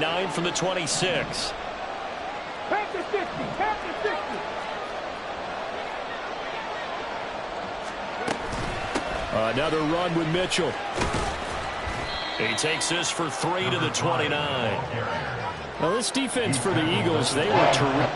9 from the 26. Pass the 60. Pass the 60. Another run with Mitchell. He takes this for 3 to the 29. Well, this defense for the Eagles, they were terrific.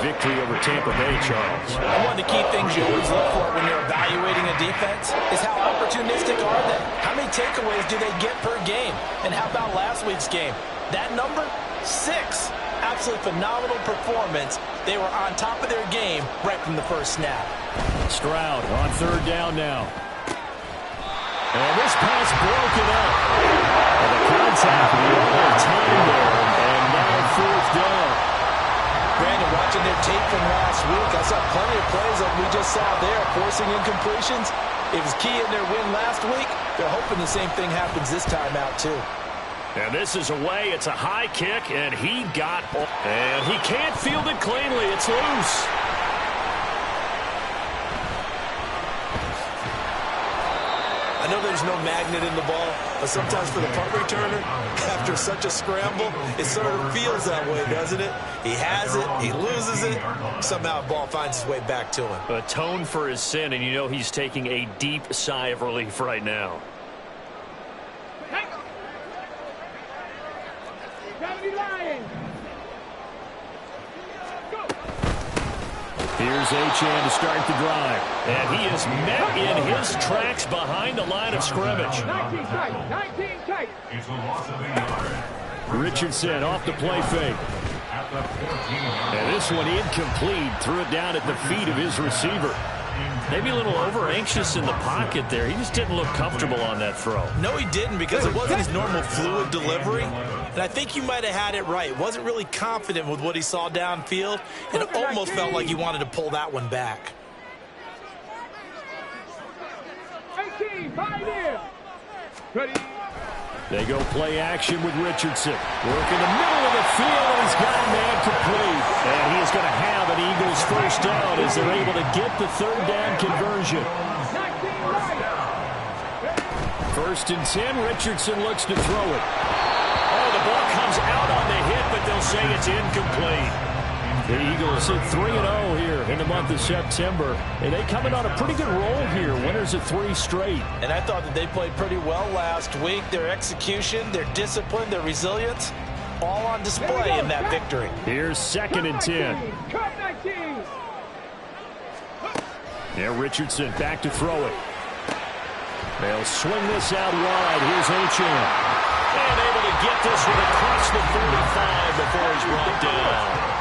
Victory over Tampa Bay, Charles. One of the key things you always look for when you're evaluating a defense is how opportunistic are they? How many takeaways do they get per game? And how about last week's game? That number? 6. Absolutely phenomenal performance. They were on top of their game right from the first snap. Stroud on 3rd down now. And this pass broken up. And the contact one time there. And now 4th down. Brandon, watching their tape from last week, I saw plenty of plays like we just saw there, forcing incompletions. It was key in their win last week. They're hoping the same thing happens this time out, too. And this is away. It's a high kick, and he got... And he can't field it cleanly. It's loose. I know there's no magnet in the ball, but sometimes for the punt returner, after such a scramble, it sort of feels that way, doesn't it? He has it, he loses it, somehow the ball finds its way back to him. Atone for his sin, and you know he's taking a deep sigh of relief right now. Here's Achane to start the drive. And he is met in his tracks behind the line of scrimmage. 19 tight. It's a loss of a yard. Richardson off the play fake. And this one incomplete. Threw it down at the feet of his receiver. Maybe a little over-anxious in the pocket there. He just didn't look comfortable on that throw. No, he didn't, because it wasn't his normal fluid delivery. And I think you might have had it right. Wasn't really confident with what he saw downfield, and it almost felt like he wanted to pull that one back. 18, pioneer. Ready. They go play action with Richardson. Work in the middle of the field, and he's got a man complete. And he is going to have an Eagles first down as they're able to get the 3rd down conversion. 1st and 10, Richardson looks to throw it. Oh, the ball comes out on the hit, but they'll say it's incomplete. The Eagles hit 3-0 here in the month of September, and they coming on a pretty good roll here. Winners of 3 straight. And I thought that they played pretty well last week. Their execution, their discipline, their resilience, all on display in that victory. Here's 2nd and 10. Yeah, Richardson back to throw it. They'll swing this out wide. Here's Achane. And able to get this one across the 35 before he's brought down.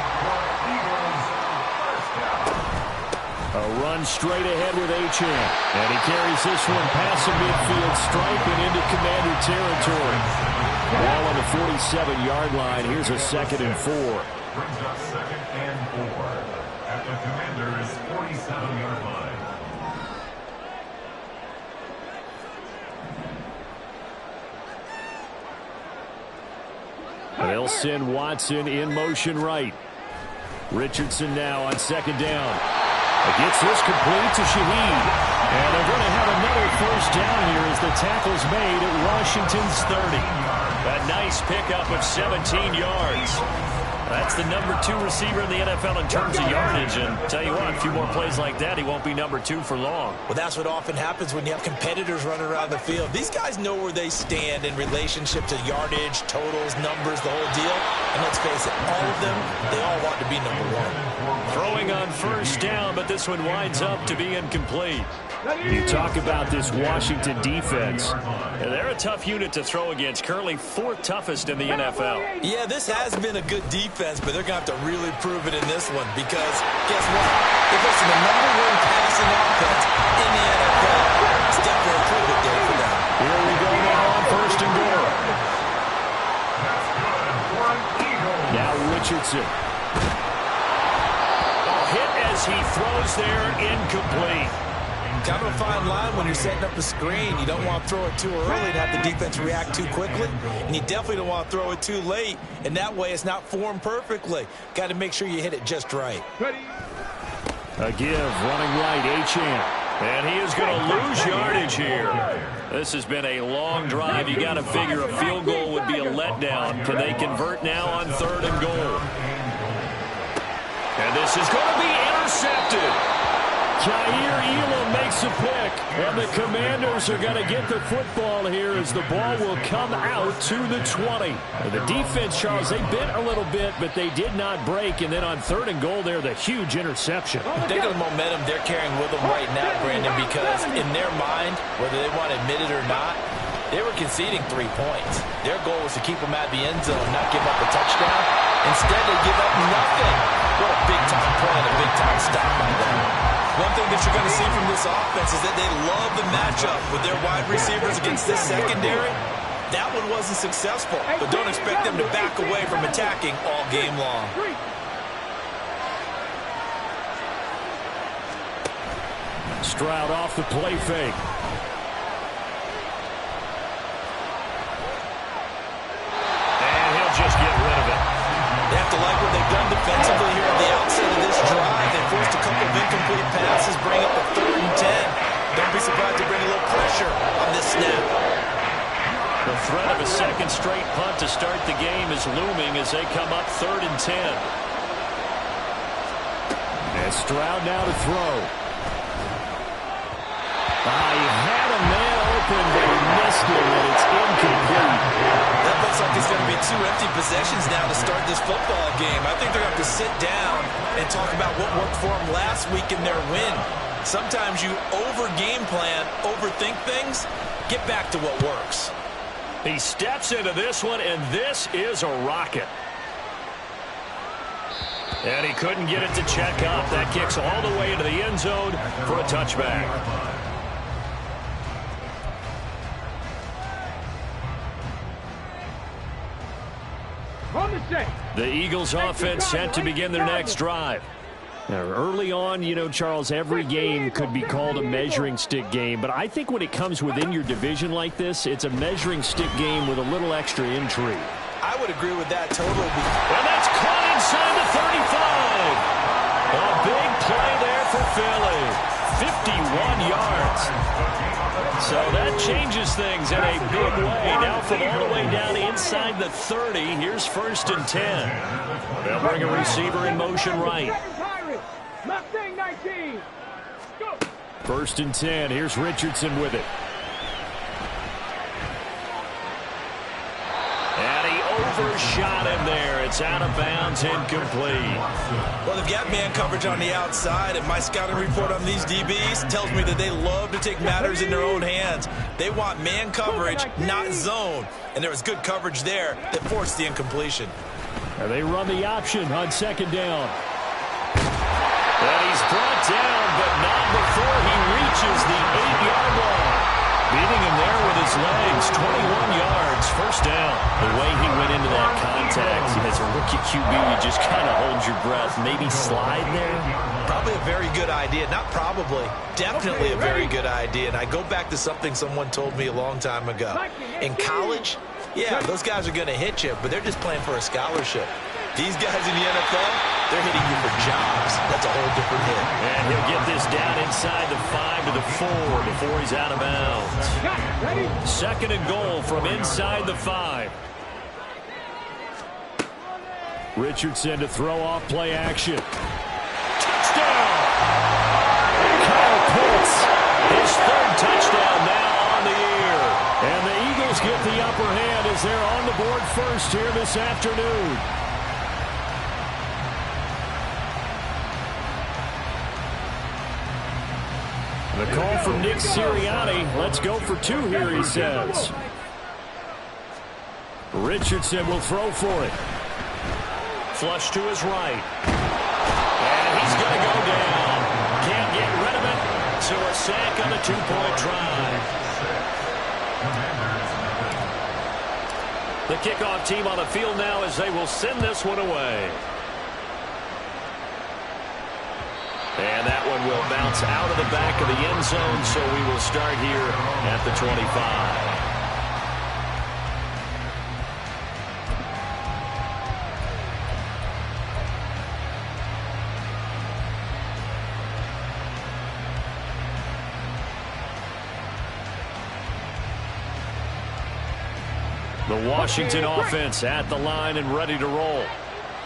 A run straight ahead with Achane. And he carries this one past the midfield stripe and into Commander territory. Ball on the 47-yard line. Here's a 2nd and 4. Brings up 2nd and 4 at the Commander's 47-yard line. They'll send Watson in motion right. Richardson now on 2nd down. Gets this complete to Shaheed. And they're going to have another first down here as the tackle's made at Washington's 30. A nice pickup of 17 yards. That's the number 2 receiver in the NFL in terms of yardage. And tell you what, a few more plays like that, he won't be number 2 for long. Well, that's what often happens when you have competitors running around the field. These guys know where they stand in relationship to yardage, totals, numbers, the whole deal. And let's face it, all of them, they all want to be number 1. Throwing on first down, but this one winds up to be incomplete. You talk about this Washington defense. They're a tough unit to throw against, currently 4th toughest in the NFL. Yeah, this has been a good defense, but they're going to have to really prove it in this one because, guess what? They're facing the number 1 passing offense in the NFL. It's definitely a prove it day for them. Here we go now on first and goal. Now Richardson. Hit as he throws there, incomplete. Kind of a fine line when you're setting up a screen. You don't want to throw it too early to have the defense react too quickly, and you definitely don't want to throw it too late, and that way it's not formed perfectly. Got to make sure you hit it just right. A give, running right, Achane. And he is going to lose yardage here. This has been a long drive. You got to figure a field goal would be a letdown. Can they convert now on 3rd and goal? And this is going to be intercepted. Jair Elam makes a pick, and the Commanders are going to get the football here as the ball will come out to the 20. The defense, Charles, they bit a little bit, but they did not break, and then on 3rd and goal there, the huge interception. Think of the momentum they're carrying with them right now, Brandon, because in their mind, whether they want to admit it or not, they were conceding 3 points. Their goal was to keep them out of the end zone, not give up a touchdown. Instead, they give up nothing. What a big-time play and a big-time stop by them. One thing that you're going to see from this offense is that they love the matchup with their wide receivers against this secondary. That one wasn't successful, but don't expect them to back away from attacking all game long. Stroud off the play fake. And he'll just get rid of it. They have to like what they've done defensively here at the outset of this drive. They forced a couple of incomplete passes, bring up a 3rd and 10. Don't be surprised to bring a little pressure on this snap. The threat of a second straight punt to start the game is looming as they come up 3rd and 10. And Stroud now to throw. He had a man open, but he missed it, and it's incomplete. That looks like it's going to be 2 empty possessions now to start this football game. I think they're going to have to sit down and talk about what worked for them last week in their win. Sometimes you over-game plan, overthink things, get back to what works. He steps into this one, and this is a rocket. And he couldn't get it to check up. That kicks all the way into the end zone for a touchback. The Eagles offense set to begin their next drive. Now, early on, you know, Charles, every game could be called a measuring stick game, but I think when it comes within your division like this, it's a measuring stick game with a little extra intrigue. I would agree with that totally. And that's caught inside the 35. A big play there for Philly. 51 yards. So that changes things in a big way. Now from all the way down inside the 30, here's 1st and 10. They'll bring a receiver in motion right. 1st and 10. Here's Richardson with it. And he overshot him there. It's out of bounds, incomplete. Well, they've got man coverage on the outside, and my scouting report on these DBs tells me that they love to take matters in their own hands. They want man coverage, not zone. And there was good coverage there that forced the incompletion. And they run the option on 2nd down. And he's brought down, but not before he reaches the 8-yard line. Beating him there with his legs, 21 yards, 1st down. The way he went into that contact, as a rookie QB, you just kind of hold your breath. Maybe slide there? Probably a very good idea. Not probably. Definitely a very good idea. And I go back to something someone told me a long time ago. In college, yeah, those guys are going to hit you, but they're just playing for a scholarship. These guys in the NFL, They're hitting you for jobs. That's a whole different hit. And he'll get this down inside the 5 to the 4 before he's out of bounds. 2nd and goal from inside the 5. Richardson to throw off play action. Touchdown! Kyle Pitts, his 3rd touchdown now on the year. And the Eagles get the upper hand as they're on the board first here this afternoon. The call from Nick Sirianni. Let's go for 2 here, he says. Richardson will throw for it. Flush to his right. And he's going to go down. Can't get rid of it. So a sack on the 2-point try. The kickoff team on the field now as they will send this one away. And that one will bounce out of the back of the end zone, so we will start here at the 25. The Washington offense at the line and ready to roll.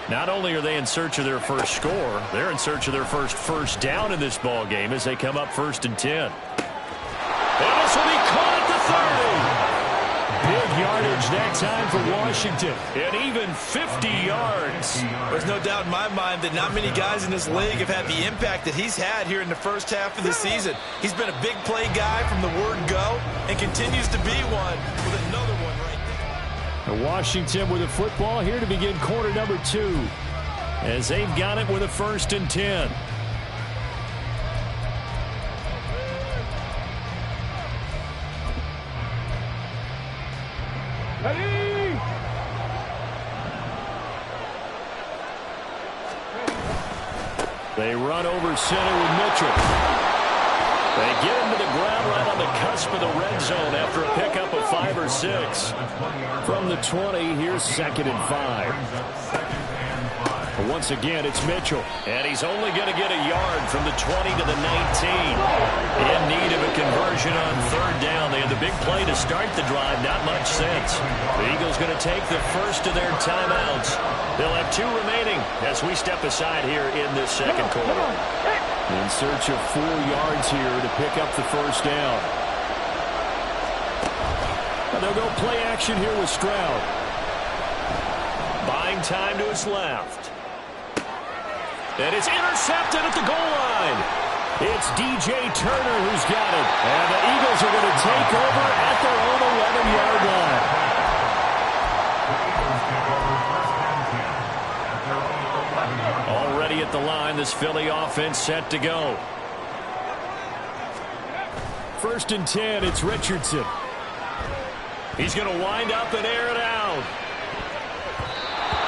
Not only are they in search of their first score, they're in search of their first down in this ball game as they come up 1st and 10. And this will be caught at the 30. Big yardage that time for Washington. And even 50 yards. There's no doubt in my mind that not many guys in this league have had the impact that he's had here in the first half of the season. He's been a big play guy from the word go and continues to be one with another one right there. Washington with the football here to begin quarter number 2 as they've got it with a 1st and 10. Ready? They run over center with Mitchell. They get him to the ground right on the cusp of the red zone after a pickup of 5 or 6. From the 20, here's 2nd and 5. Once again, it's Mitchell. And he's only going to get a yard from the 20 to the 19. In need of a conversion on 3rd down. They had the big play to start the drive. Not much sense. The Eagles going to take the first of their timeouts. They'll have 2 remaining as we step aside here in this 2nd quarter. In search of 4 yards here to pick up the 1st down. And they'll go play action here with Stroud. Buying time to his left. And it's intercepted at the goal line. It's DJ Turner who's got it. And the Eagles are going to take over at their own 11-yard line. Already at the line, this Philly offense set to go. 1st and 10, it's Richardson. He's going to wind up and air it out.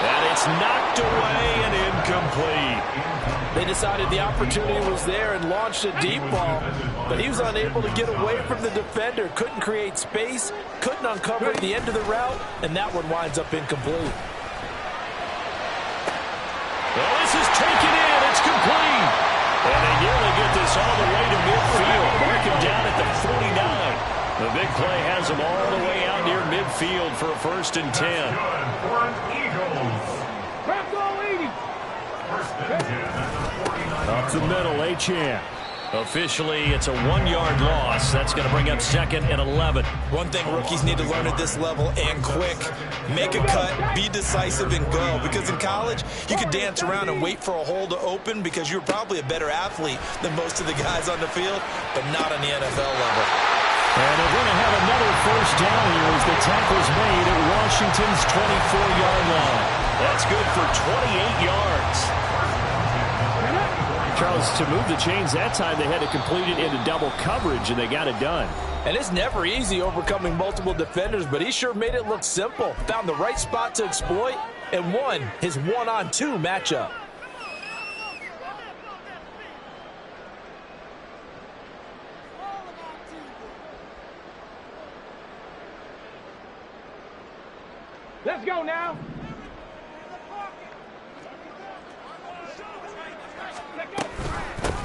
And it's knocked away and incomplete. They decided the opportunity was there and launched a deep ball, but he was unable to get away from the defender, couldn't create space, couldn't uncover the end of the route, and that one winds up incomplete. Well, this is taken in. It's complete. And they nearly get this all the way to midfield. Mark him down at the 49. The big play has him all the way out near midfield for a 1st and 10. Up the middle, Achane. Officially, it's a 1-yard loss. That's going to bring up 2nd and 11. One thing rookies need to learn at this level, and quick. Make a cut, be decisive, and go. Because in college, you could dance around and wait for a hole to open because you're probably a better athlete than most of the guys on the field, but not on the NFL level. And they're going to have another 1st down here as the tackle's made at Washington's 24-yard line. That's good for 28 yards. Charles, to move the chains that time, they had to complete it into double coverage, and they got it done. And it's never easy overcoming multiple defenders, but he sure made it look simple. Found the right spot to exploit and won his 1-on-2 matchup. Let's go now.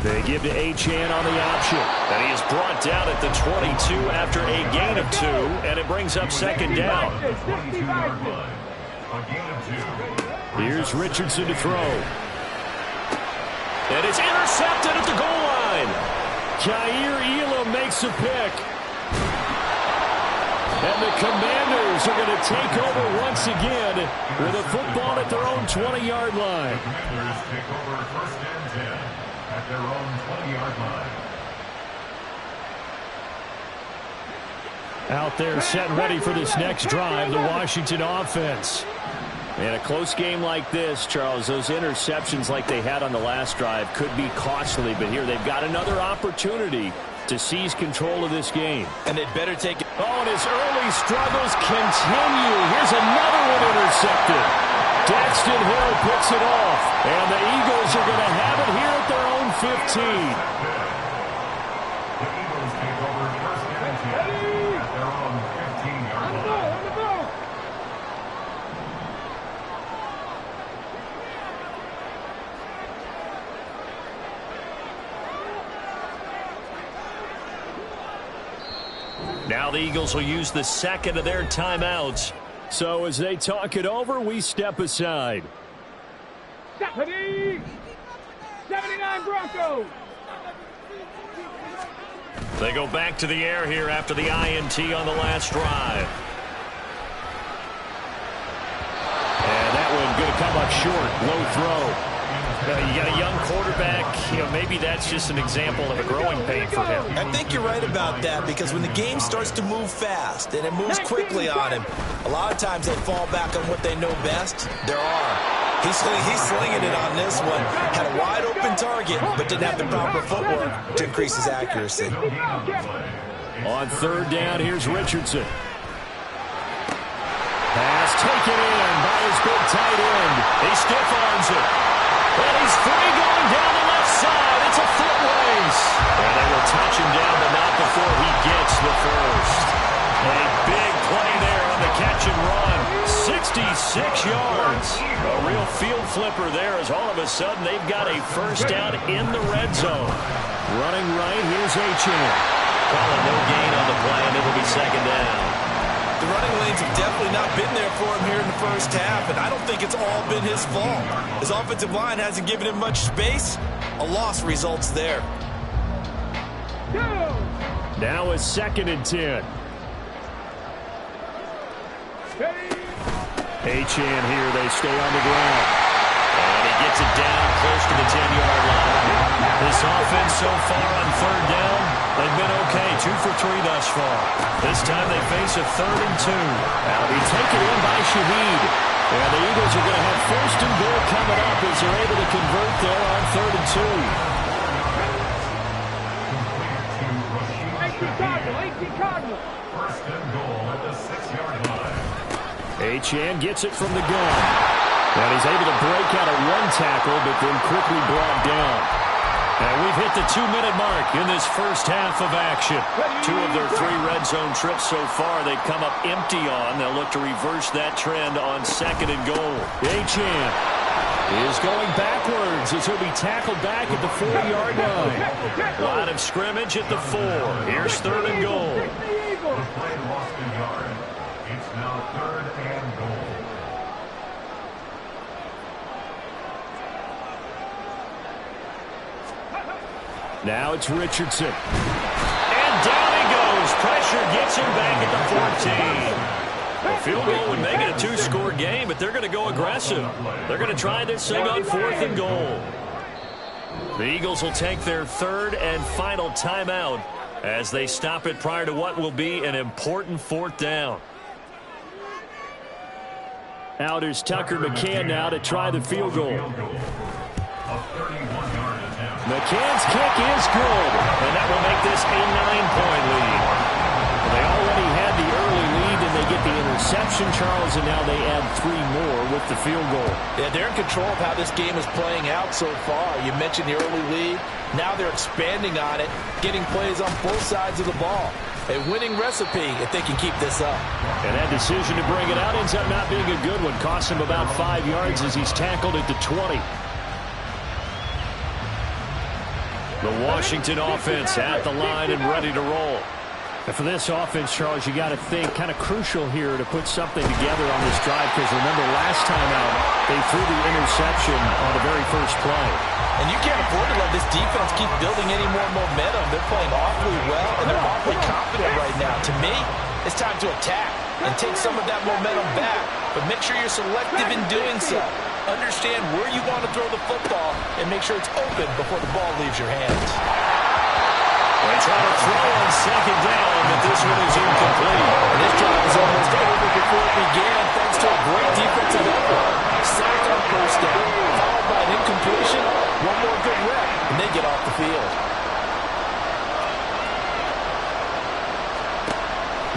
They give to Achane on the option. And he is brought down at the 22 after a gain of 2, and it brings up second down. Here's Richardson to throw. And it's intercepted at the goal line. Jair Elam makes a pick. And the Commanders are going to take over once again with a football at their own 20-yard line. The Commanders take over first and 10 at their own 20-yard line. Out there set and ready for this next drive, the Washington offense. In a close game like this, Charles, those interceptions like they had on the last drive could be costly, but here they've got another opportunity to seize control of this game. And they'd better take it. Oh, and his early struggles continue. Here's another one intercepted. Daxton Hill picks it off, and the Eagles are going to have it here at their own 15. The Eagles take over first and 10 at their own 15-yard line. Now the Eagles will use the second of their timeouts. So as they talk it over, we step aside. 79 Broncos. They go back to the air here after the INT on the last drive. And that one going to come up short. Low throw. You got a young quarterback. Maybe that's just an example of a growing pain for him. I think you're right about that, because when the game starts to move fast and it moves quickly on him, a lot of times they fall back on what they know best, their arm. He's slinging it on this one. Had a wide open target, but didn't have the proper footwork to increase his accuracy. On third down, here's Richardson. Pass taken in by his big tight end. He stiff arms it. And he's free going down the left side. It's a foot race. And they will touch him down, but not before he gets the first. A big play there on the catch and run. 66 yards. A real field flipper there, as all of a sudden they've got a first down in the red zone. Running right, here's Achane. Calling no gain on the play, and it'll be second down. The running lanes have definitely not been there for him here in the first half, and I don't think it's all been his fault. His offensive line hasn't given him much space. A loss results there. Now it's second and 10. Achane here, they stay on the ground. And he gets it down close to the 10-yard line. This offense so far on third down, they've been okay, 2 for 3 thus far. This time they face a 3rd and 2. Now he taken in by Shaheed. And the Eagles are going to have first and goal coming up as they're able to convert there on 3rd and 18 Cardinal. First and goal at the 6-yard line.2. Achane gets it from the gun. And he's able to break out of one tackle, but then quickly brought down. And we've hit the 2-minute mark in this first half of action. 2 of their 3 red zone trips so far they've come up empty on. They'll look to reverse that trend on 2nd and goal. Achane is going backwards as he'll be tackled back at the 4-yard line. Line of scrimmage at the 4. Here's 3rd and goal. The play lost a yard. It's now 3rd and goal. Now it's Richardson. And down he goes. Pressure gets him back at the 14. A field goal would make it a 2-score game, but they're going to go aggressive. They're going to try this thing on 4th and goal. The Eagles will take their 3rd and final timeout as they stop it prior to what will be an important 4th down. Out is Tucker McCann now to try the field goal. McCann's kick is good, and that will make this a 9-point lead. They already had the early lead, and they get the interception, Charles, and now they add 3 more with the field goal. Yeah, they're in control of how this game is playing out so far. You mentioned the early lead. Now they're expanding on it, getting plays on both sides of the ball. A winning recipe if they can keep this up. And that decision to bring it out ends up not being a good one. Costs him about 5 yards as he's tackled at the 20. The Washington offense at the line and ready to roll. And for this offense, Charles, you got to think kind of crucial here to put something together on this drive, because remember last time out, they threw the interception on the very first play. And you can't afford to let this defense keep building any more momentum. They're playing awfully well, and they're awfully confident right now. To me, it's time to attack and take some of that momentum back, but make sure you're selective in doing so. Understand where you want to throw the football and make sure it's open before the ball leaves your hands. They try to throw on second down, but this one is incomplete. And this drive was almost over before it began, thanks to a great defensive effort. Sack on first down, followed by an incompletion, one more good rep, and they get off the field.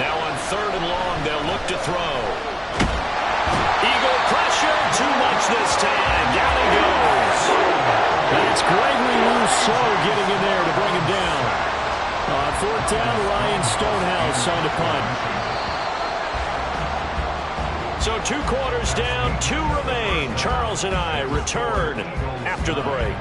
Now on 3rd and long, they'll look to throw. Eagle pressure, too much this time. Down he goes. That's Gregory Rousseau getting in there to bring him down. On 4th down, Ryan Stonehouse on the punt. So 2 quarters down, 2 remain. Charles and I return after the break.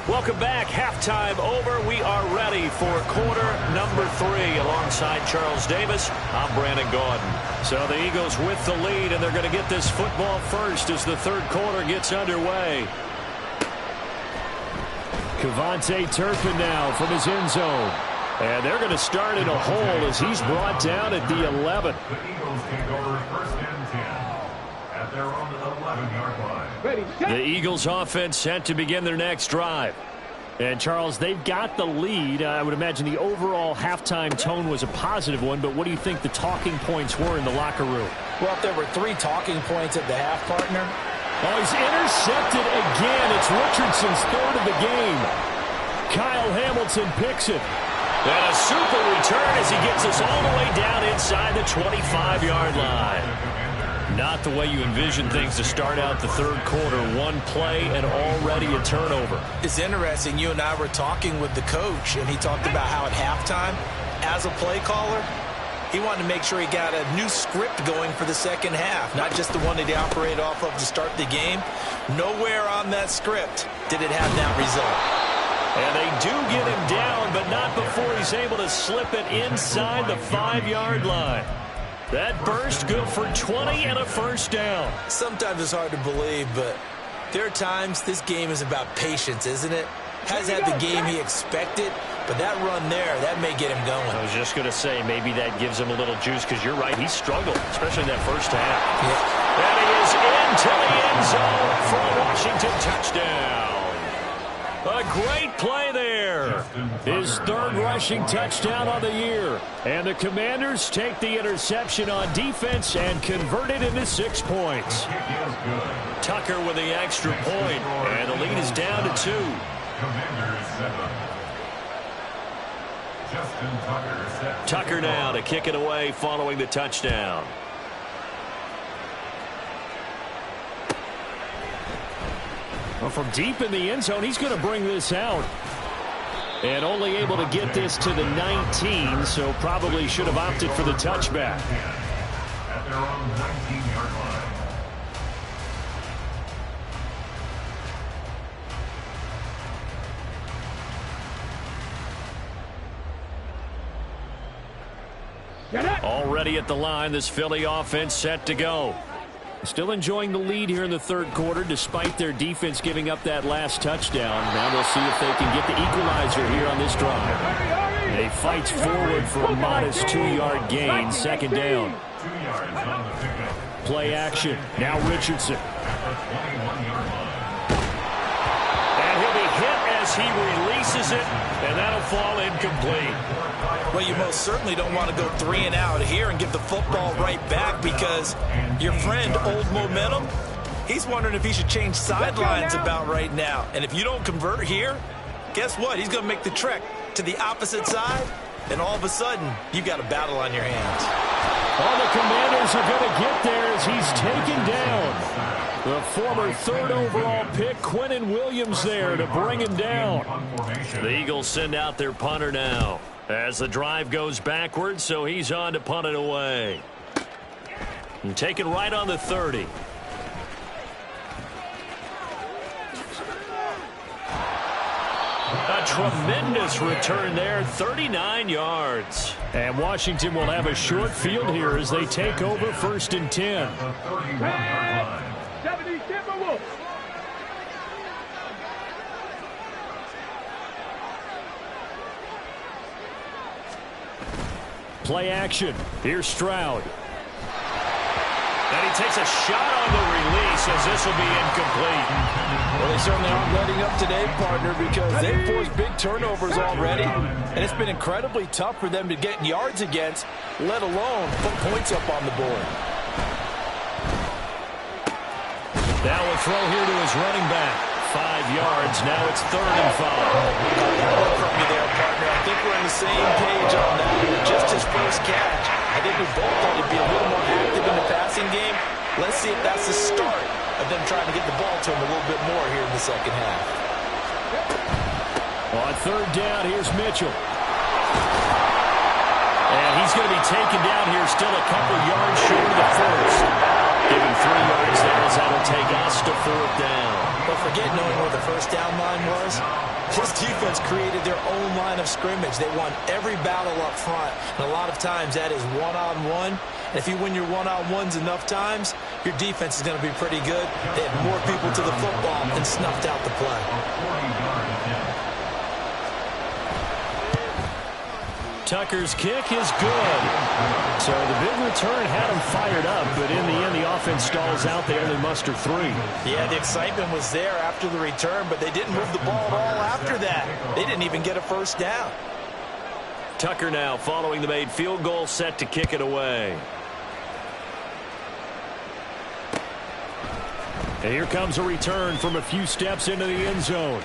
Welcome back. Halftime over. We are ready for quarter number 3. Alongside Charles Davis, I'm Brandon Gaudin. So the Eagles with the lead, and they're going to get this football first as the 3rd quarter gets underway. Kevontae Turpin now from his end zone. And they're going to start in a hole as he's brought down at the 11. The Eagles take over 1st and 10 at their own 11-yard line. The Eagles offense set to begin their next drive. And, Charles, they've got the lead. I would imagine the overall halftime tone was a positive one, but what do you think the talking points were in the locker room? Well, if there were 3 talking points at the half, partner. Oh, he's intercepted again. It's Richardson's 3rd of the game. Kyle Hamilton picks it. And a super return as he gets us all the way down inside the 25-yard line. Not the way you envision things to start out the 3rd quarter. 1 play and already a turnover. It's interesting. You and I were talking with the coach, and he talked about how at halftime, as a play caller, he wanted to make sure he got a new script going for the 2nd half, not just the one that he operated off of to start the game. Nowhere on that script did it have that result. And they do get him down, but not before he's able to slip it inside the 5-yard line. That burst good for 20 and a 1st down. Sometimes it's hard to believe, but there are times this game is about patience, isn't it? Hasn't had the game he expected, but that run there, that may get him going. I was just going to say, maybe that gives him a little juice, because you're right, he struggled, especially in that 1st half. Yeah. And he is into the end zone for a Washington touchdown. A great play there. His 3rd rushing touchdown on the year. And the Commanders take the interception on defense and convert it into 6 points. Tucker with the extra point, and the lead is down to 2. Commanders 7. Justin Tucker set. Tucker now to kick it away following the touchdown. Well, from deep in the end zone, he's going to bring this out. And only able to get this to the 19, so probably should have opted for the touchback. At their own 19-yard line. Already at the line, this Philly offense set to go. Still enjoying the lead here in the 3rd quarter, despite their defense giving up that last touchdown. Now they'll see if they can get the equalizer here on this drive. They fight forward for a modest 2-yard gain, 2nd down. 2 yards on the pickup. Play action. Now Richardson. At the 21-yard line. And he'll be hit as he releases it, and that'll fall incomplete. Well, you most certainly don't want to go 3 and out here and give the football right back, because your friend, Old Momentum, he's wondering if he should change sidelines about right now. And if you don't convert here, guess what? He's going to make the trek to the opposite side, and all of a sudden, you've got a battle on your hands. Oh, the Commanders are going to get there as he's taken down. The former third overall pick, Quinnen Williams, there to bring him down. The Eagles send out their punter now as the drive goes backwards, so he's on to punt it away. And taken right on the 30. A tremendous return there, 39 yards. And Washington will have a short field here as they take over 1st and 10. Play action. Here's Stroud. And he takes a shot on the release as this will be incomplete. Well, they certainly aren't letting up today, partner, because they've forced big turnovers already. And it's been incredibly tough for them to get yards against, let alone put points up on the board. Now a throw here to his running back. 5 yards. Now it's 3rd and 5. Good work from you there, partner. I think we're on the same page on that. Just his first catch. I think we both thought he'd be a little more active in the passing game. Let's see if that's the start of them trying to get the ball to him a little bit more here in the second half. On 3rd down, here's Mitchell. And he's going to be taken down here, still a couple yards short of the first. Give him 3 yards there as that'll take us to 4th down. But forget knowing where the first down line was. This defense created their own line of scrimmage. They won every battle up front. And a lot of times that is one-on-one. And if you win your one-on-ones enough times, your defense is going to be pretty good. They had more people to the football and snuffed out the play. Tucker's kick is good. So the big return had him fired up, but in the end, the offense stalls out. They only muster 3. Yeah, the excitement was there after the return, but they didn't move the ball at all after that. They didn't even get a first down. Tucker now following the made field goal, set to kick it away. And here comes a return from a few steps into the end zone.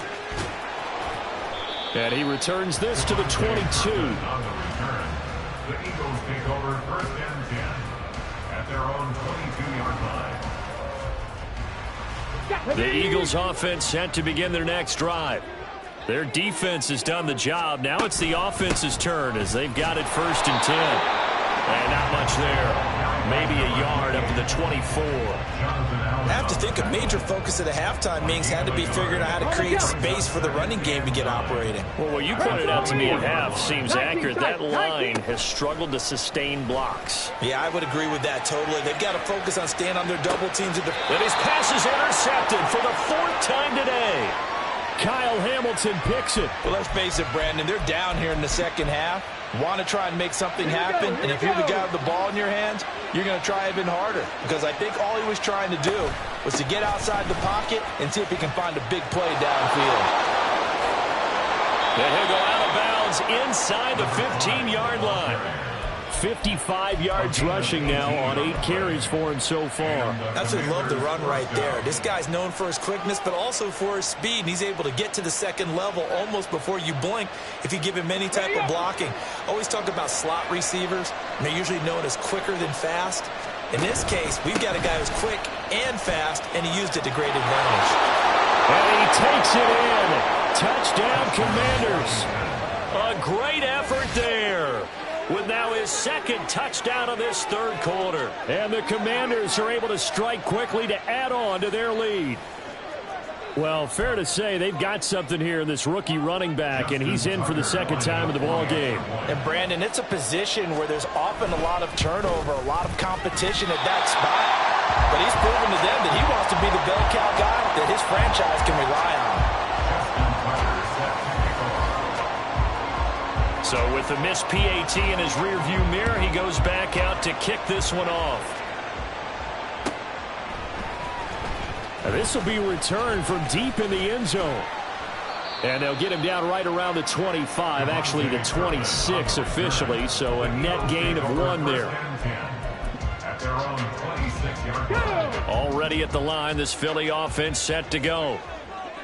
And he returns this to the 22. On the return, the Eagles take over 1st and 10 at their own 22-yard line. The Eagles offense set to begin their next drive. Their defense has done the job. Now it's the offense's turn as they've got it 1st and 10. And not much there. Maybe a yard up to the 24. I have to think a major focus of the halftime meetings had to be figuring out how to create space for the running game to get operating. Well, what you pointed out to me at half seems accurate. That line has struggled to sustain blocks. Yeah, I would agree with that totally. They've got to focus on staying on their double teams. And his pass is intercepted for the 4th time today. Kyle Hamilton picks it. Well, let's face it, Brandon, they're down here in the second half. Want to try and make something happen, and if you're the guy with the ball in your hands, you're going to try even harder. Because I think all he was trying to do was to get outside the pocket and see if he can find a big play downfield. And he'll go out of bounds inside the 15-yard line. 55 yards rushing now on 8 carries for him so far. Absolutely love the run right there. This guy's known for his quickness, but also for his speed. And he's able to get to the second level almost before you blink if you give him any type of blocking. Always talk about slot receivers. And they're usually known as quicker than fast. In this case, we've got a guy who's quick and fast, and he used it to great advantage. And he takes it in. Touchdown, Commanders. A great effort there. With now his 2nd touchdown of this 3rd quarter. And the Commanders are able to strike quickly to add on to their lead. Well, fair to say they've got something here in this rookie running back, and he's in for the 2nd time of the ball game. And, Brandon, it's a position where there's often a lot of turnover, a lot of competition at that spot. But he's proven to them that he wants to be the bell cow guy that his franchise can rely on. So with the missed PAT in his rearview mirror, he goes back out to kick this one off. Now this will be returned from deep in the end zone. And they'll get him down right around the 25, actually the 26 officially, so a net gain of 1 there. Already at the line, this Philly offense set to go.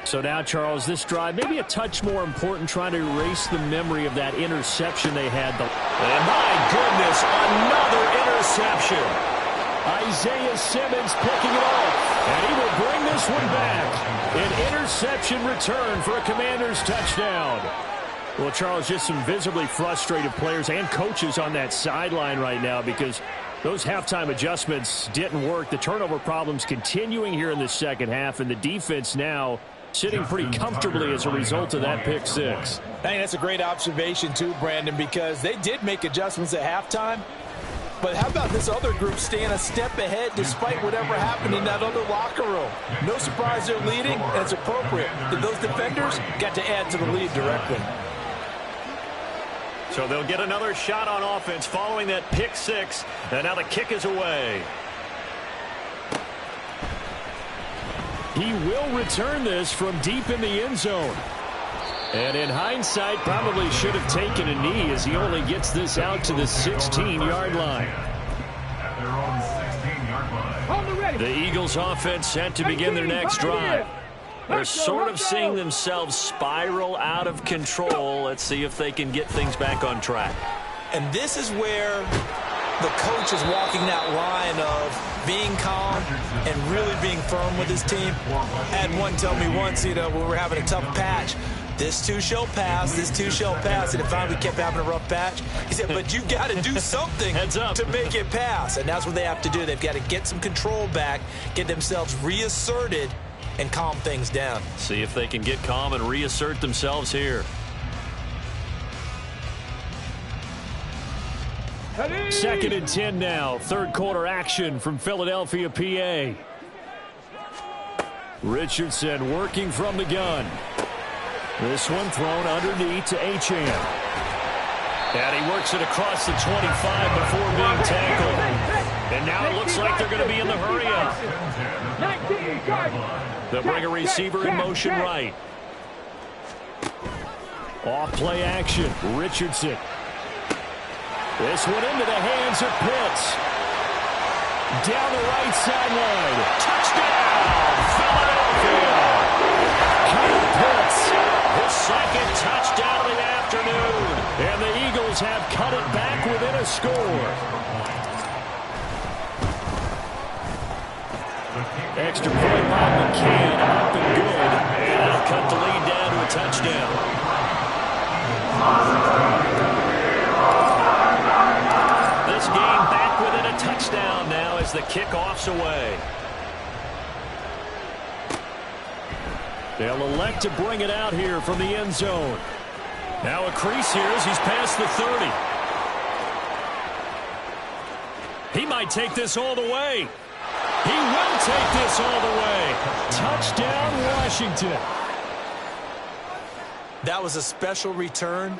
So now, Charles, this drive maybe a touch more important, trying to erase the memory of that interception they had. And my goodness, another interception. Isaiah Simmons picking it off, and he will bring this one back. An interception return for a Commanders touchdown. Well, Charles, just some visibly frustrated players and coaches on that sideline right now because those halftime adjustments didn't work. The turnover problems continuing here in the second half, and the defense now sitting pretty comfortably as a result of that pick six. I think that's a great observation too, Brandon, because they did make adjustments at halftime. But how about this other group staying a step ahead despite whatever happened in that other locker room? No surprise they're leading, and it's appropriate. Those defenders got to add to the lead directly. So they'll get another shot on offense following that pick six, and now the kick is away. He will return this from deep in the end zone. And in hindsight, probably should have taken a knee as he only gets this out to the 16-yard line. At their own 16-yard line. The Eagles offense set to begin their next drive. They're sort of seeing themselves spiral out of control. Let's see if they can get things back on track. And this is where the coach is walking that line of being calm and really being firm with his team. I had one tell me once, when we were having a tough patch, this too shall pass, this too shall pass. And finally we kept having a rough patch. He said, but you got to do something to make it pass. And that's what they have to do. They've got to get some control back, get themselves reasserted, and calm things down. See if they can get calm and reassert themselves here. Second and 10 now. Third quarter action from Philadelphia, PA. Richardson working from the gun. This one thrown underneath to Achane. And he works it across the 25 before being tackled. And now it looks like they're going to be in the hurry up. They'll bring a receiver in motion right. Off play action. Richardson. This one into the hands of Pitts. Down the right sideline. Touchdown, Philadelphia. Kyle Pitts, his second touchdown of the afternoon. And the Eagles have cut it back within a score. Extra point by McCann, up and good. And that'll cut the lead down to a touchdown. This game back within a touchdown now as the kickoff's away. They'll elect to bring it out here from the end zone. Now a crease here as he's past the 30. He might take this all the way. He will take this all the way. Touchdown, Washington. That was a special return,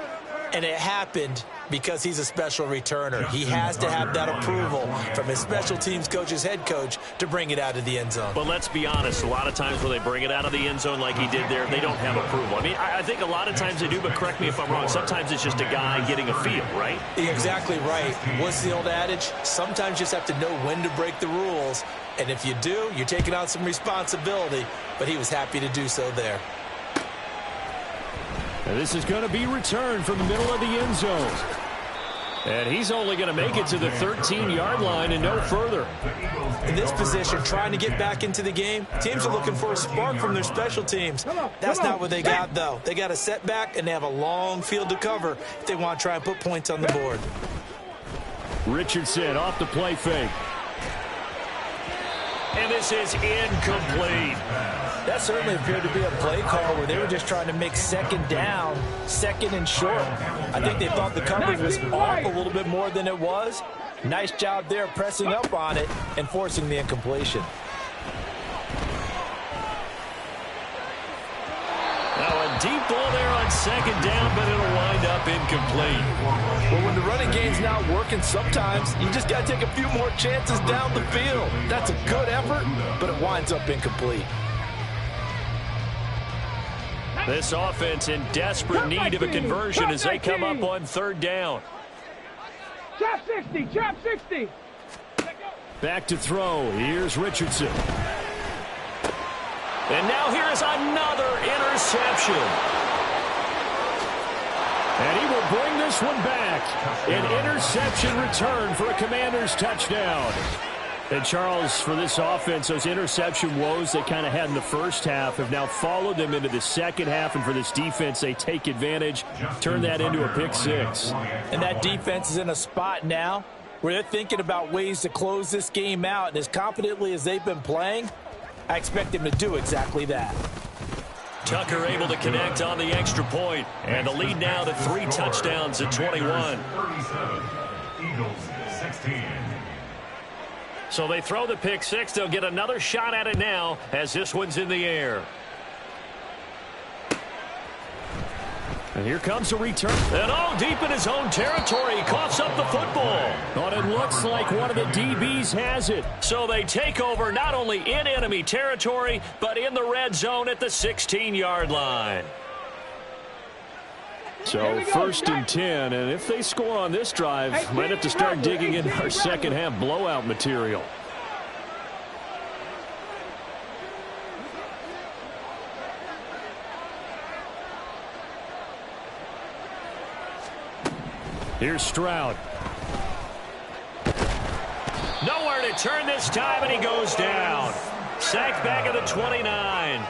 and it happened because he's a special returner. He has to have that approval from his special teams coach, his head coach, to bring it out of the end zone. But let's be honest, a lot of times when they bring it out of the end zone like he did there, they don't have approval. I mean, I think a lot of times they do, but correct me if I'm wrong. Sometimes it's just a guy getting a feel, right? Exactly right. What's the old adage? Sometimes you just have to know when to break the rules. And if you do, you're taking on some responsibility. But he was happy to do so there. And this is going to be returned from the middle of the end zone. And he's only going to make it to the 13-yard line and no further. In this position, trying to get back into the game, teams are looking for a spark from their special teams. That's not what they got, though. They got a setback, and they have a long field to cover if they want to try and put points on the board. Richardson off the play fake. And this is incomplete. That certainly appeared to be a play call where they were just trying to make second down, second and short. I think they thought the coverage was off a little bit more than it was. Nice job there pressing up on it and forcing the incompletion. Now a deep ball there on second down, but it'll wind up incomplete. Well, when the running game's not working, sometimes you just got to take a few more chances down the field. That's a good effort, but it winds up incomplete. This offense in desperate need of a conversion as they come up on third down. Trap 60, trap 60. Back to throw. Here's Richardson. And now here is another interception. And he will bring this one back. An interception return for a Commanders touchdown. And Charles, for this offense, those interception woes they kind of had in the first half have now followed them into the second half. And for this defense, they take advantage, turn that into a pick six. And that defense is in a spot now where they're thinking about ways to close this game out. And as confidently as they've been playing, I expect them to do exactly that. Tucker able to connect on the extra point. And the lead now to 3 touchdowns at 21. 37, Eagles 16. So they throw the pick six. They'll get another shot at it now as this one's in the air. And here comes a return. And all deep in his own territory. He coughs up the football. But it looks like one of the DBs has it. So they take over not only in enemy territory, but in the red zone at the 16-yard line. So first and 10, and if they score on this drive, might have to start digging in our second half blowout material. Here's Stroud. Nowhere to turn this time, and he goes down. Sacked back at the 29.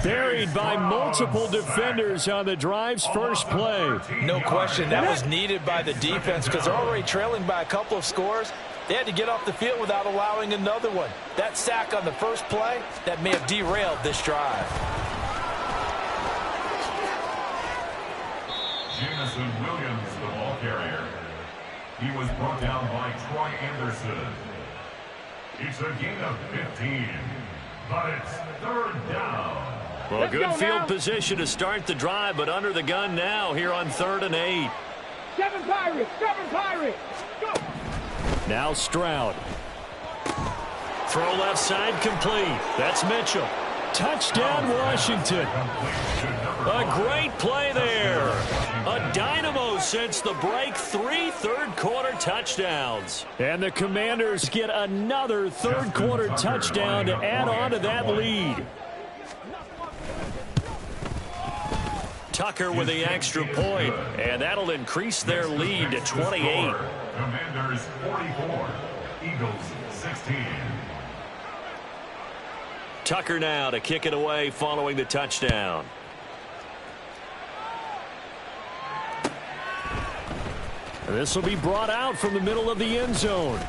Buried by multiple defenders on the drive's first play. No question, that was needed by the defense because they're already trailing by a couple of scores. They had to get off the field without allowing another one. That sack on the first play, that may have derailed this drive. Jamison Williams, the ball carrier. He was brought down by Troy Anderson. It's a gain of 15, but it's third down. Well, good field position to start the drive, but under the gun now here on 3rd and 8. 7 Pirates, 7 Pirates. Go. Now Stroud. Throw left side complete. That's Mitchell. Touchdown, Washington. A great play there. A dynamo since the break. 3 third-quarter touchdowns. And the Commanders get another third-quarter touchdown to add on to that lead. Tucker with the extra point, and that'll increase their lead to 28. Commanders 44, Eagles 16. Tucker now to kick it away following the touchdown. This will be brought out from the middle of the end zone.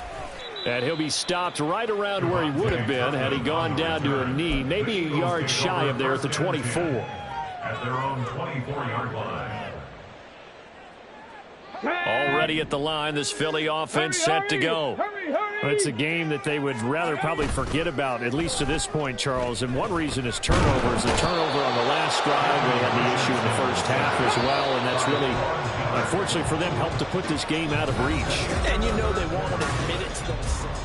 And he'll be stopped right around where he would have been had he gone down to a knee, maybe a yard shy of there at the 24. At their own 24-yard line. Already at the line, this Philly offense set to go. It's a game that they would rather probably forget about, at least to this point, Charles. And one reason is turnovers. The turnover on the last drive, they had the issue in the first half as well. And that's really, unfortunately for them, helped to put this game out of reach. And you know they won't admit it to themselves.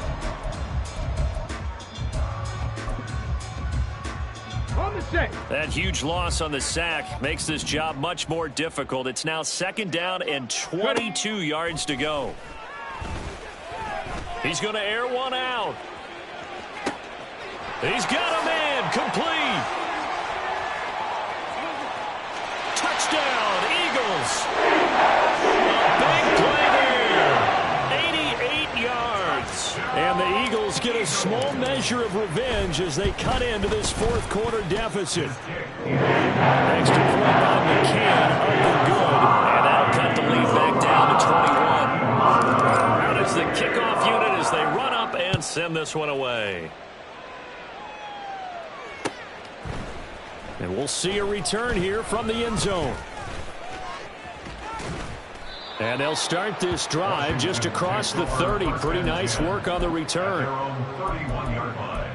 That huge loss on the sack makes this job much more difficult. It's now 2nd down and 22 yards to go. He's going to air one out. He's got a man complete. Touchdown, Eagles. A big play there. 88 yards. And the Eagles get a small measure of revenge as they cut into this 4th quarter deficit. Extra point by McCann, up and good. And that'll cut the lead back down to 21. Out is the kickoff unit as they run up and send this one away. And we'll see a return here from the end zone. And they'll start this drive just across the 30. Pretty nice work on the return. Their own 31-yard line.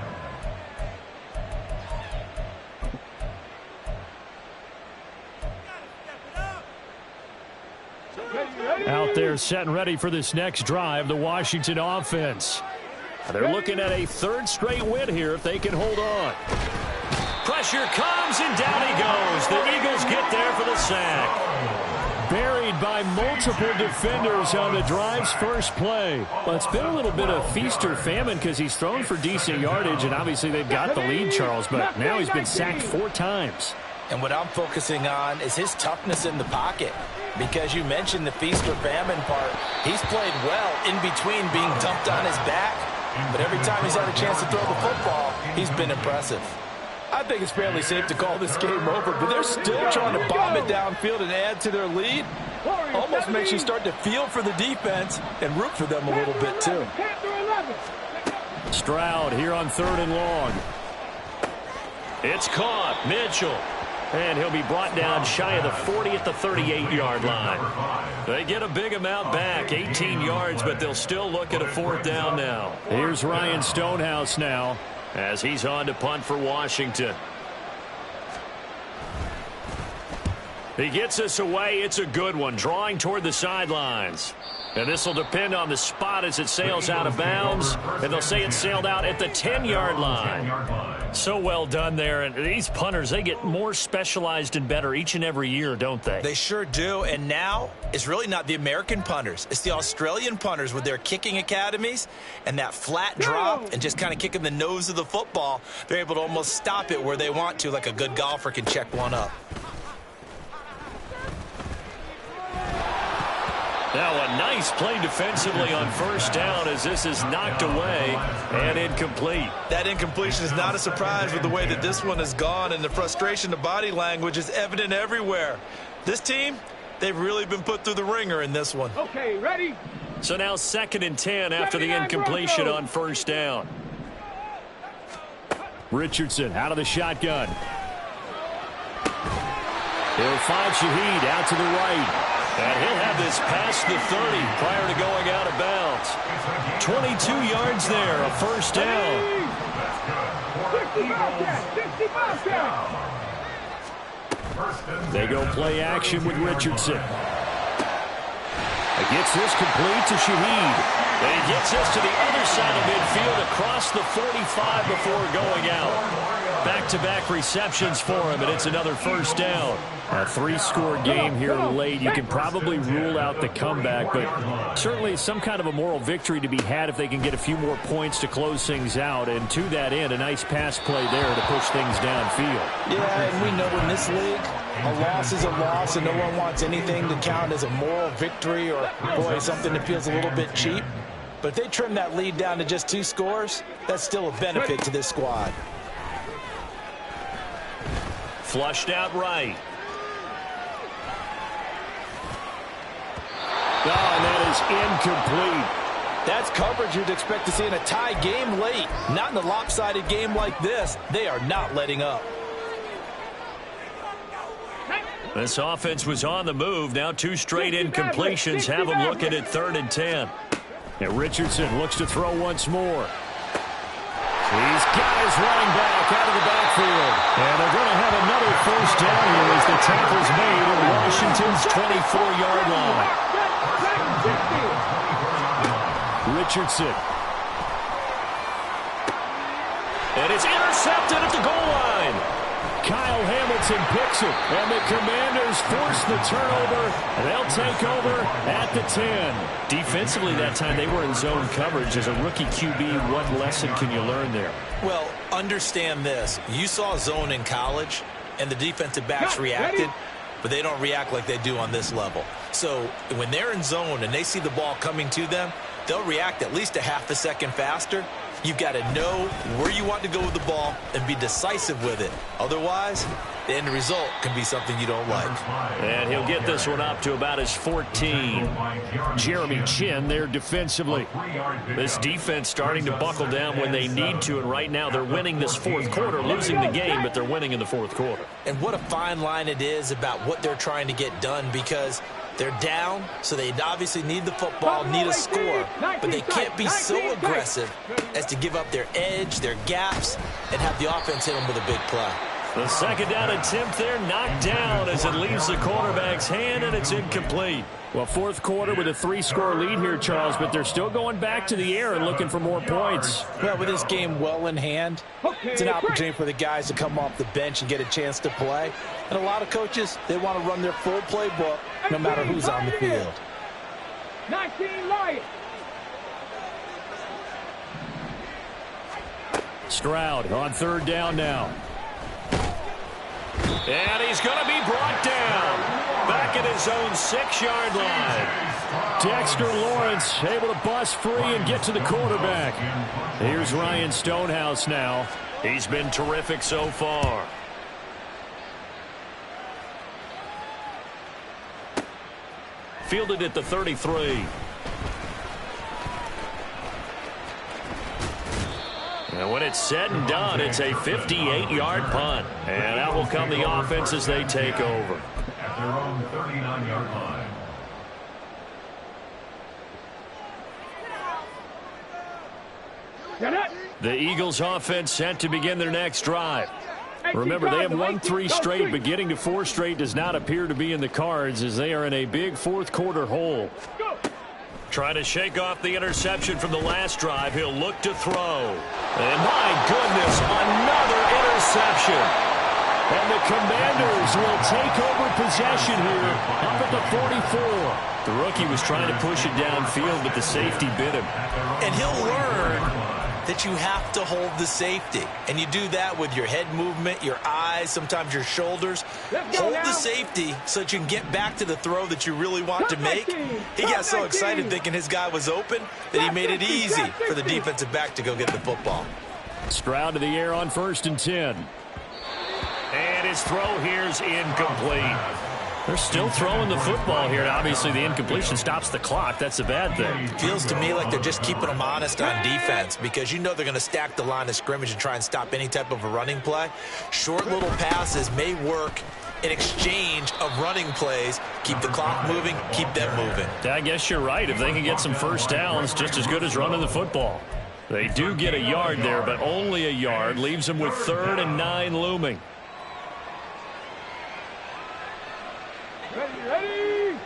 Out there set and ready for this next drive, the Washington offense. They're looking at a 3rd straight win here if they can hold on. Pressure comes, and down he goes. The Eagles get there for the sack. Buried by multiple defenders on the drive's first play. Well, it's been a little bit of feast or famine because he's thrown for decent yardage, and obviously they've got the lead, Charles, but now he's been sacked 4 times. And what I'm focusing on is his toughness in the pocket. Because you mentioned the feast or famine part. He's played well in between being dumped on his back. But every time he's had a chance to throw the football, he's been impressive. I think it's fairly safe to call this game over, but they're still trying to bomb it downfield and add to their lead. Almost makes you start to feel for the defense and root for them a little bit, too. Stroud here on 3rd and long. It's caught. Mitchell. And he'll be brought down shy of the 40 at the 38-yard line. They get a big amount back, 18 yards, but they'll still look at a 4th down now. Here's Ryan Stonehouse now as he's on to punt for Washington. He gets us away. It's a good one, drawing toward the sidelines. And this will depend on the spot as it sails out of bounds. And they'll say it sailed out at the 10-yard line. So well done there. And these punters, they get more specialized and better each and every year, don't they? They sure do. And now it's really not the American punters. It's the Australian punters with their kicking academies and that flat drop and just kind of kicking the nose of the football. They're able to almost stop it where they want to, like a good golfer can check one up. Now a nice play defensively on 1st down as this is knocked away and incomplete. That incompletion is not a surprise with the way that this one has gone, and the frustration, the body language is evident everywhere. This team, they've really been put through the ringer in this one. Okay, ready? So now 2nd and 10 after the incompletion on 1st down. Richardson out of the shotgun. He'll find Shaheed out to the right. And he'll have this past the 30 prior to going out of bounds. 22 yards there, a 1st down. 60 They go play action with Richardson. He gets this complete to Shaheed. And he gets this to the other side of midfield across the 45 before going out. Back-to-back receptions for him, and it's another 1st down. A 3-score game here late. You can probably rule out the comeback, but certainly some kind of a moral victory to be had if they can get a few more points to close things out. And to that end, a nice pass play there to push things downfield. Yeah, and we know in this league, a loss is a loss, and no one wants anything to count as a moral victory or, boy, something that feels a little bit cheap. But if they trim that lead down to just 2 scores, that's still a benefit to this squad. Flushed out right. Oh, and that is incomplete. That's coverage you'd expect to see in a tie game late. Not in a lopsided game like this. They are not letting up. This offense was on the move. Now 2 straight incompletions have them looking at 3rd and 10. And Richardson looks to throw once more. He's got his running back out of the backfield. And they're going to have another 1st down here as the tackle's made at Washington's 24-yard line. Richardson. And it's intercepted at the goal line. Kyle Hamilton picks it, and the Commanders force the turnover, and they'll take over at the 10. Defensively that time, they were in zone coverage. As a rookie QB, what lesson can you learn there? Well, understand this. You saw zone in college, and the defensive backs reacted, but they don't react like they do on this level. So when they're in zone and they see the ball coming to them, they'll react at least a half a second faster. You've got to know where you want to go with the ball and be decisive with it. Otherwise, the end result can be something you don't like. And he'll get this one up to about his 14. Jeremy Chin there defensively. This defense starting to buckle down when they need to, and right now they're winning this 4th quarter, losing the game, but they're winning in the 4th quarter. And what a fine line it is about what they're trying to get done, because they're down, so they obviously need the football, need a score, but they can't be so aggressive as to give up their edge, their gaps, and have the offense hit them with a big play. The second down attempt there knocked down as it leaves the quarterback's hand, and it's incomplete. Well, fourth quarter with a 3-score lead here, Charles, but they're still going back to the air and looking for more points. Well, with this game well in hand, it's an opportunity for the guys to come off the bench and get a chance to play. And a lot of coaches, they want to run their full playbook no matter who's on the field. 19 Lions. Stroud on third down now. And he's going to be brought down back at his own 6-yard line. Dexter Lawrence able to bust free and get to the quarterback. Here's Ryan Stonehouse now. He's been terrific so far. Fielded at the 33. And when it's said and done, it's a 58-yard punt. And out will come the offense as they take over. At their own 39-yard line. The Eagles offense set to begin their next drive. Remember, they have won 3 straight, but getting to 4 straight does not appear to be in the cards as they are in a big fourth quarter hole. Trying to shake off the interception from the last drive. He'll look to throw. And my goodness, another interception. And the Commanders will take over possession here up at the 44. The rookie was trying to push it downfield, but the safety bit him. And he'll learn that you have to hold the safety. And you do that with your head movement, your eyes, sometimes your shoulders. Hold the safety so that you can get back to the throw that you really want to make. He got so excited thinking his guy was open that he made it easy for the defensive back to go get the football. Stroud to the air on 1st and 10. And his throw here's incomplete. They're still throwing the football here. Obviously, the incompletion stops the clock. That's a bad thing. Feels to me like they're just keeping them honest on defense because you know they're going to stack the line of scrimmage and try and stop any type of a running play. Short little passes may work in exchange of running plays. Keep the clock moving, keep them moving. I guess you're right. If they can get some first downs, just as good as running the football. They do get a yard there, but only a yard. Leaves them with 3rd and 9 looming. Ready.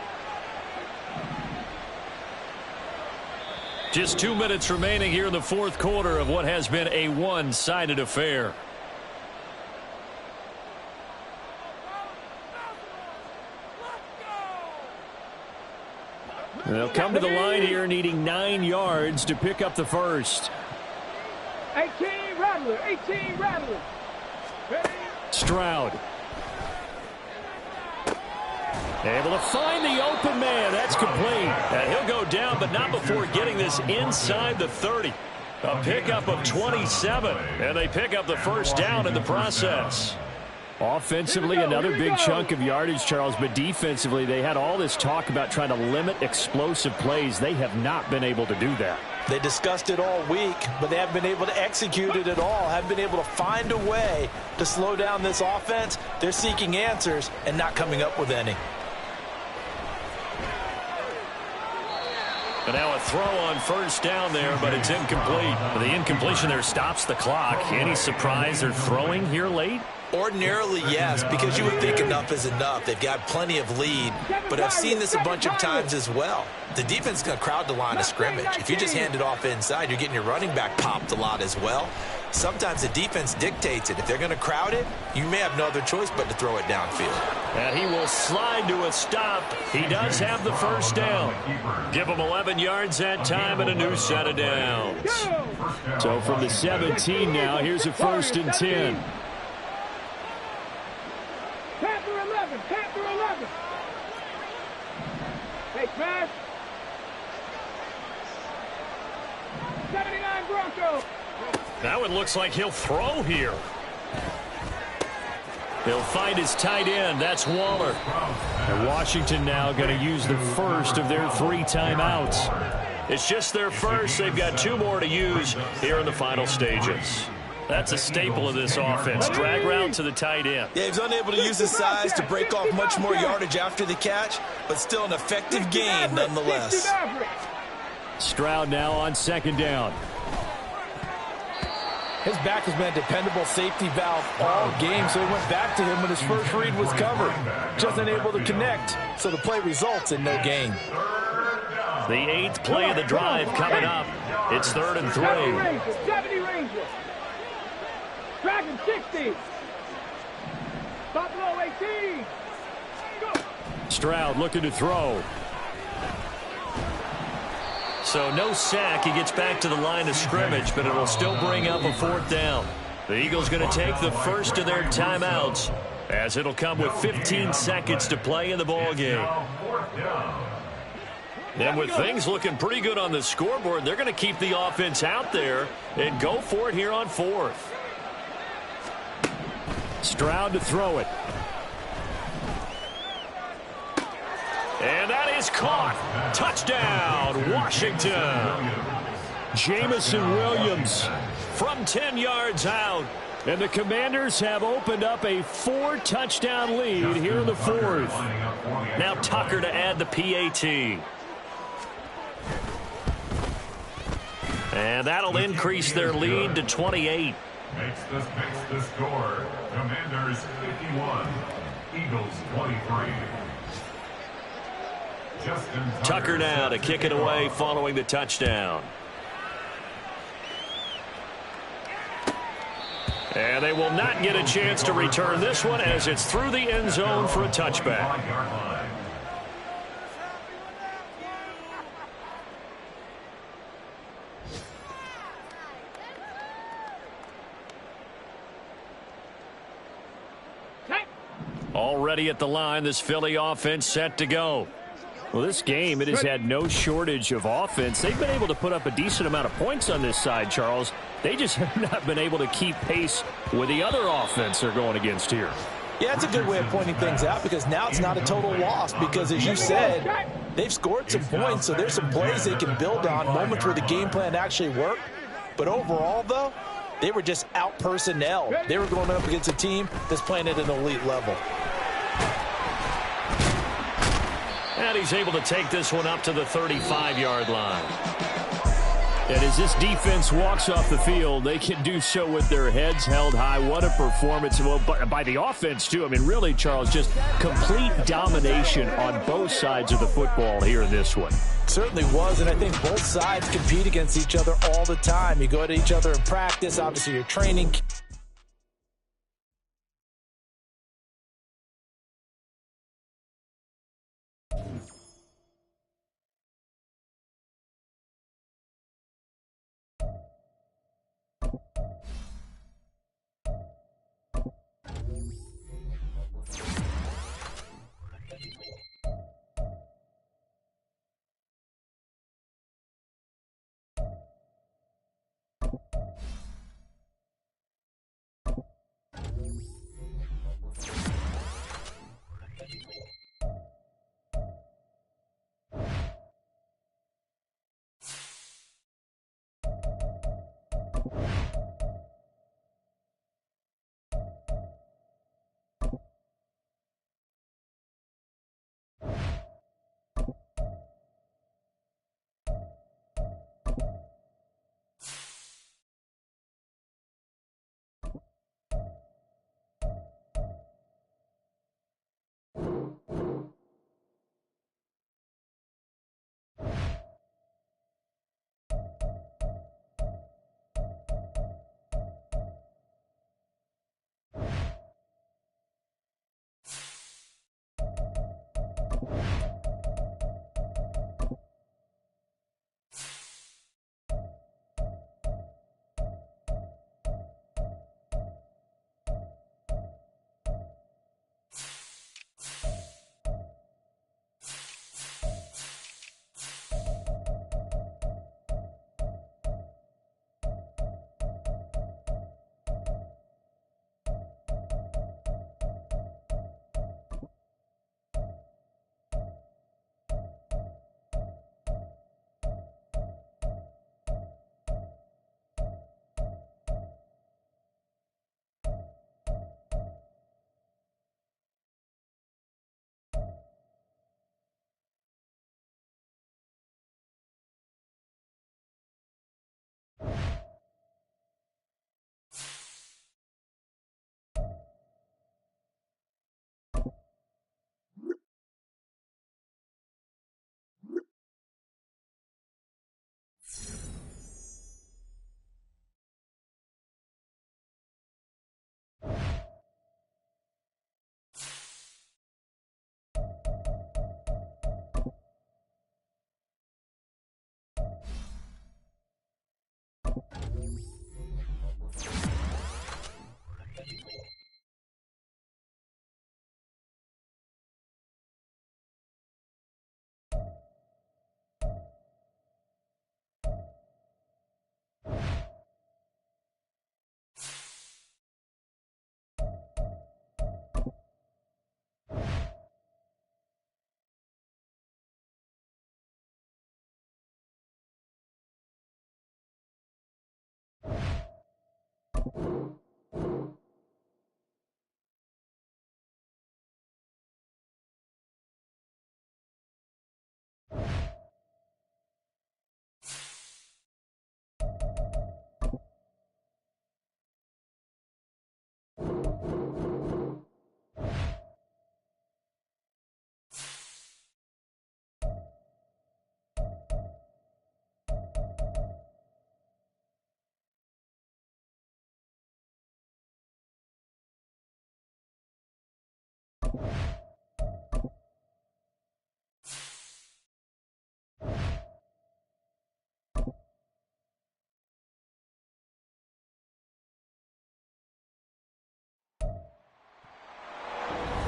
Just 2 minutes remaining here in the fourth quarter of what has been a one-sided affair. They'll come to the line here needing 9 yards to pick up the first. 18 Rattler. 18 Rattler. Ready. Stroud. Able to find the open man. That's complete. And he'll go down, but not before getting this inside the 30. A pickup of 27. And they pick up the first down in the process. Offensively, another big chunk of yardage, Charles. But defensively, they had all this talk about trying to limit explosive plays. They have not been able to do that. They discussed it all week, but they haven't been able to execute it at all. Haven't been able to find a way to slow down this offense. They're seeking answers and not coming up with any. But now a throw on first down there, but it's incomplete. The incompletion there stops the clock. Any surprise they're throwing here late? Ordinarily, yes, because you would think enough is enough. They've got plenty of lead, but I've seen this a bunch of times as well. The defense is going to crowd the line of scrimmage. If you just hand it off inside, you're getting your running back popped a lot as well. Sometimes the defense dictates it. If they're going to crowd it, you may have no other choice but to throw it downfield. And he will slide to a stop. He does have the first down. Give him 11 yards that time and a new set of downs. So from the 17 now, here's a 1st and 10. Panther 11. Panther 11. Hey, smash. 79 Broncos. That one looks like he'll throw here. He'll find his tight end. That's Waller. And Washington now going to use the first of their 3 timeouts. It's just their first. They've got 2 more to use here in the final stages. That's a staple of this offense. Drag route to the tight end. Yeah, he's unable to use his size to break off much more yardage after the catch, but still an effective gain nonetheless. Stroud now on 2nd down. His back has been a dependable safety valve all game, so he went back to him when his first read was covered. Just unable to connect, so the play results in no gain. The 8th play of the drive coming up. It's 3rd and 3. 70 Ranger. Dragon 60. Buffalo 18. Go. Stroud looking to throw. So no sack. He gets back to the line of scrimmage, but it'll still bring up a 4th down. The Eagles going to take the first of their timeouts, as it'll come with 15 seconds to play in the ball game. And with things looking pretty good on the scoreboard, they're going to keep the offense out there and go for it here on 4th. Stroud to throw it. And that is caught. Touchdown, Washington. Jamison Williams from 10 yards out. And the Commanders have opened up a 4-touchdown lead here in the 4th. Now Tucker to add the PAT. And that'll increase their lead to 28. Makes the score. Commanders 51, Eagles 23. Tucker now to kick it away following the touchdown. And they will not get a chance to return this one as it's through the end zone for a touchback. Already at the line, this Philly offense set to go. Well, this game, it has had no shortage of offense. They've been able to put up a decent amount of points on this side, Charles. They just have not been able to keep pace with the other offense they're going against here. Yeah, it's a good way of pointing things out because now it's not a total loss because, as you said, they've scored some points, so there's some plays they can build on, moments where the game plan actually worked. But overall, though, they were just out-personnel. They were going up against a team that's playing at an elite level. And he's able to take this one up to the 35-yard line. And as this defense walks off the field, they can do so with their heads held high. What a performance. Well, by the offense, too. I mean, really, Charles, just complete domination on both sides of the football here in this one. Certainly was, and I think both sides compete against each other all the time. You go at each other in practice. Obviously, you're training.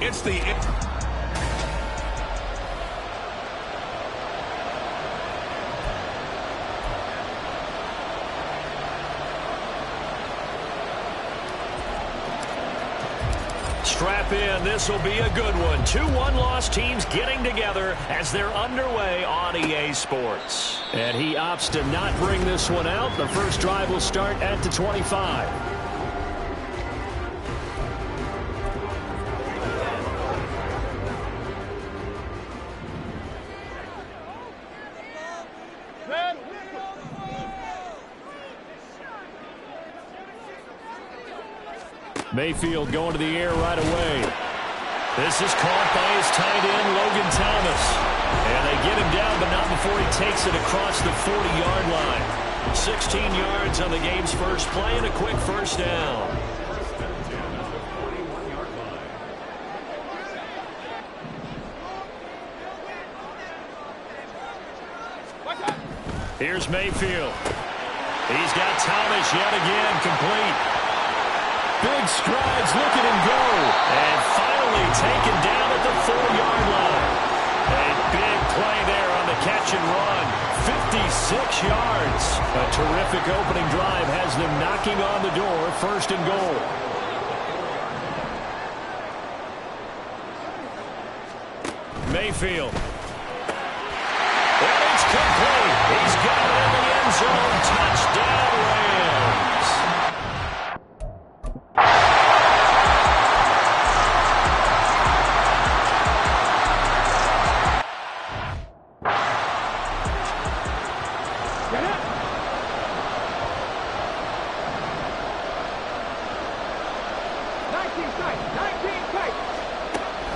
It's the... Strap in. This will be a good one. 2 one-loss teams getting together as they're underway on EA Sports. And he opts to not bring this one out. The first drive will start at the 25. Mayfield going to the air right away. This is caught by his tight end, Logan Thomas. And they get him down, but not before he takes it across the 40-yard line. 16 yards on the game's first play and a quick first down. Here's Mayfield. He's got Thomas yet again complete. Big strides, look at him go. And finally taken down at the 4-yard line. A big play there on the catch and run. 56 yards. A terrific opening drive has them knocking on the door. First and goal. Mayfield. And it's complete. He's got it in the end zone. Touchdown, Rams.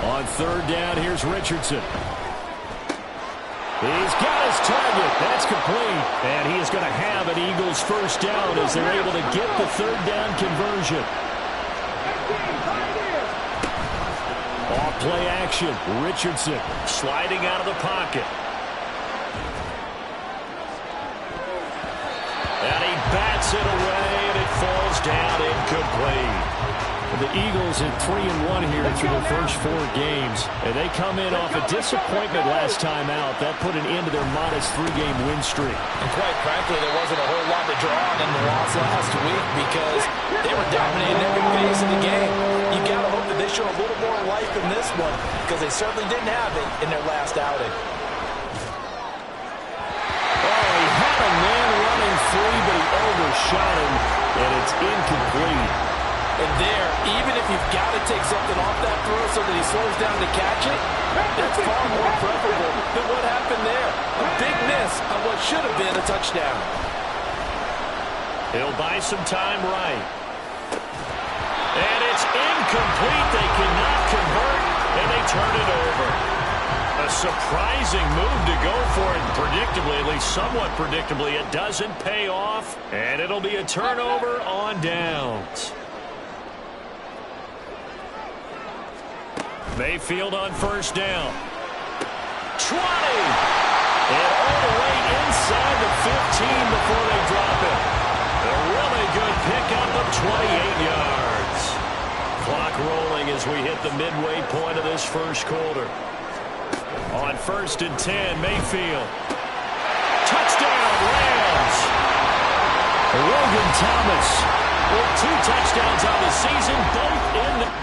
On third down, here's Richardson. He's got his target. That's complete. And he is going to have an Eagles first down as they're able to get the third down conversion. Off play action. Richardson sliding out of the pocket. And he bats it away, and it falls down incomplete. The Eagles at 3-1 here through the first 4 games. And they come in off a disappointment last time out. That put an end to their modest 3-game win streak. And quite frankly, there wasn't a whole lot to draw on in the loss last week because they were dominating every phase of the game. You got to hope that they show a little more life in this one because they certainly didn't have it in their last outing. Oh, he had a man running free, but he overshot him, and it's incomplete. And there, even if you've got to take something off that throw so that he slows down to catch it, that's far more preferable than what happened there. A big miss on what should have been a touchdown. He'll buy some time right. And it's incomplete. They cannot convert, and they turn it over. A surprising move to go for it, predictably, at least somewhat predictably. It doesn't pay off, and it'll be a turnover on downs. Mayfield on first down. 20! And all the way inside the 15 before they drop it. A really good pickup of 28 yards. Clock rolling as we hit the midway point of this first quarter. On first and 10, Mayfield. Touchdown, Rams! Logan Thomas with 2 touchdowns on the season, both in the...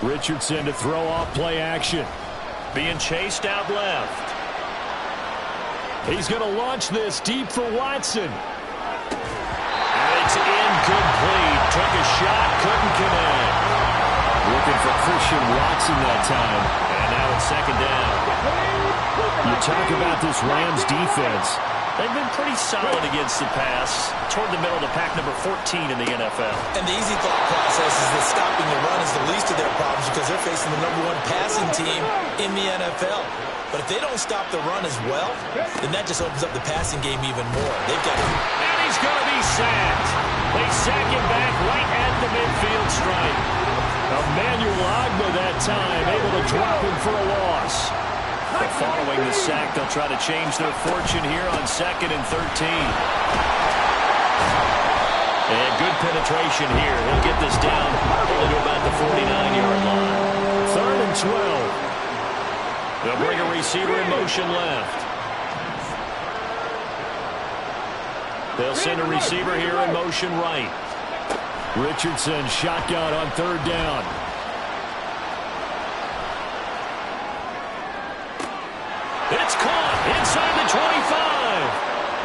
Richardson to throw off play action. Being chased out left. He's going to launch this deep for Watson. And it's incomplete. Took a shot, couldn't connect. Looking for Christian Watson that time. And now it's second down. You talk about this Rams defense. They've been pretty solid against the pass. Toward the middle of the pack, number 14 in the NFL. And the easy thought process is that stopping the run is the least of their problems because they're facing the #1 passing team in the NFL. But if they don't stop the run as well, then that just opens up the passing game even more. They've got it. And he's going to be sacked. They sack him back right at the midfield stripe. Emmanuel Agba that time, able to drop him for a loss. But following the sack, they'll try to change their fortune here on 2nd and 13. And good penetration here. He'll get this down only to about the 49-yard line. 3rd and 12. They'll bring a receiver in motion left. They'll send a receiver here in motion right. Richardson shotgun on 3rd down. It's caught inside the 25.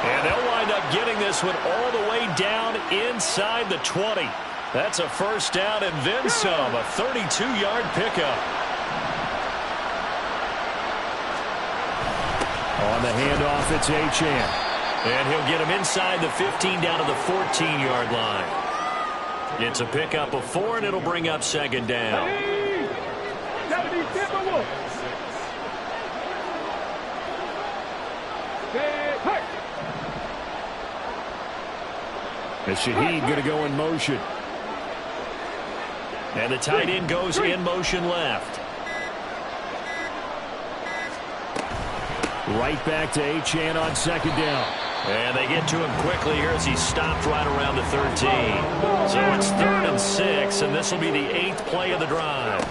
And they'll wind up getting this one all the way down inside the 20. That's a first down and then some. A 32-yard pickup. On the handoff, it's Achane. And he'll get him inside the 15 down to the 14-yard line. It's a pickup of 4, and it'll bring up second down. And Shaheed going to go in motion. And the tight end goes in motion left. Right back to Achane on 2nd down. And they get to him quickly here as he stopped right around the 13. So it's 3rd and 6, and this will be the 8th play of the drive.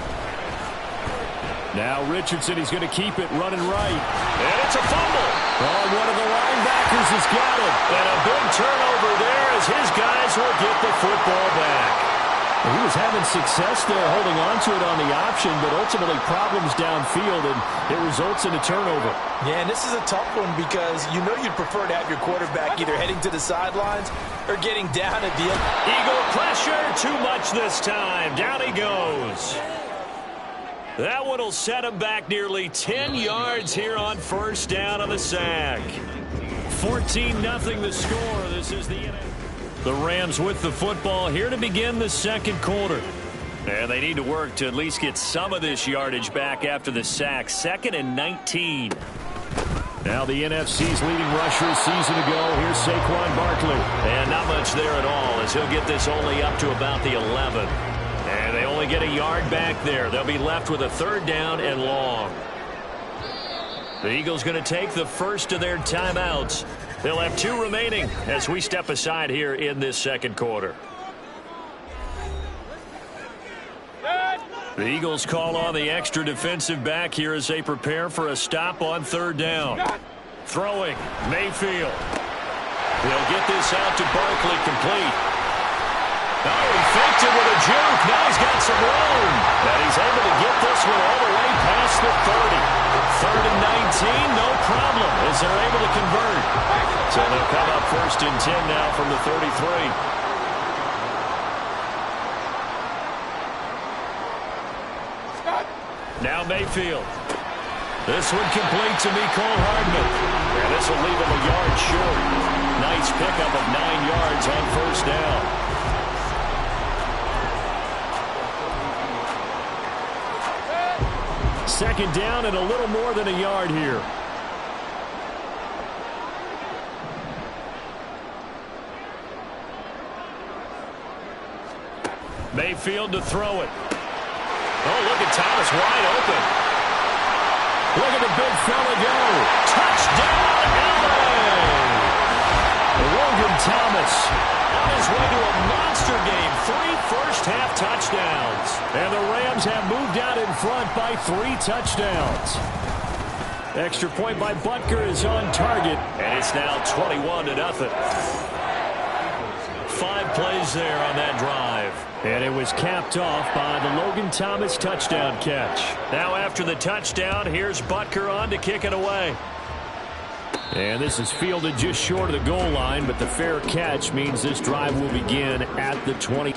Now Richardson, he's going to keep it running right. And it's a fumble. Oh, one of the linebackers has got it. And a big turnover there as his guys will get the football back. He was having success there holding on to it on the option, but ultimately problems downfield, and it results in a turnover. Yeah, and this is a tough one because you know you'd prefer to have your quarterback either heading to the sidelines or getting down at the end. Eagle pressure, too much this time. Down he goes. That one will set him back nearly 10 yards here on first down on the sack. 14-0 the score. This is the Rams with the football here to begin the second quarter. And they need to work to at least get some of this yardage back after the sack. 2nd and 19. Now the NFC's leading rusher a season ago. Here's Saquon Barkley. And not much there at all as he'll get this only up to about the 11. And they only get a yard back there. They'll be left with a 3rd down and long. The Eagles going to take the first of their timeouts. They'll have 2 remaining as we step aside here in this second quarter. The Eagles call on the extra defensive back here as they prepare for a stop on 3rd down. Throwing, Mayfield. He'll get this out to Barkley complete. Oh, he faked it with a juke. Now he's got some room. And he's able to get this one all the way past the 30. 3rd and 19, no problem, as they're able to convert. So they'll come up 1st and 10 now from the 33. Now Mayfield. This one complete to Mecole Hardman. And this will leave him a yard short. Nice pickup of 9 yards on first down. Second down and a little more than a yard here. Mayfield to throw it. Oh, look at Thomas wide open. Look at the big fella go. Touchdown, LA! Logan Thomas on his way to a monster game. 3 first-half touchdowns. And the Rams have moved out in front by 3 touchdowns. Extra point by Butker is on target. And it's now 21-0. 5 plays there on that drive. And it was capped off by the Logan Thomas touchdown catch. Now after the touchdown, here's Butker on to kick it away. And this is fielded just short of the goal line, but the fair catch means this drive will begin at the 20.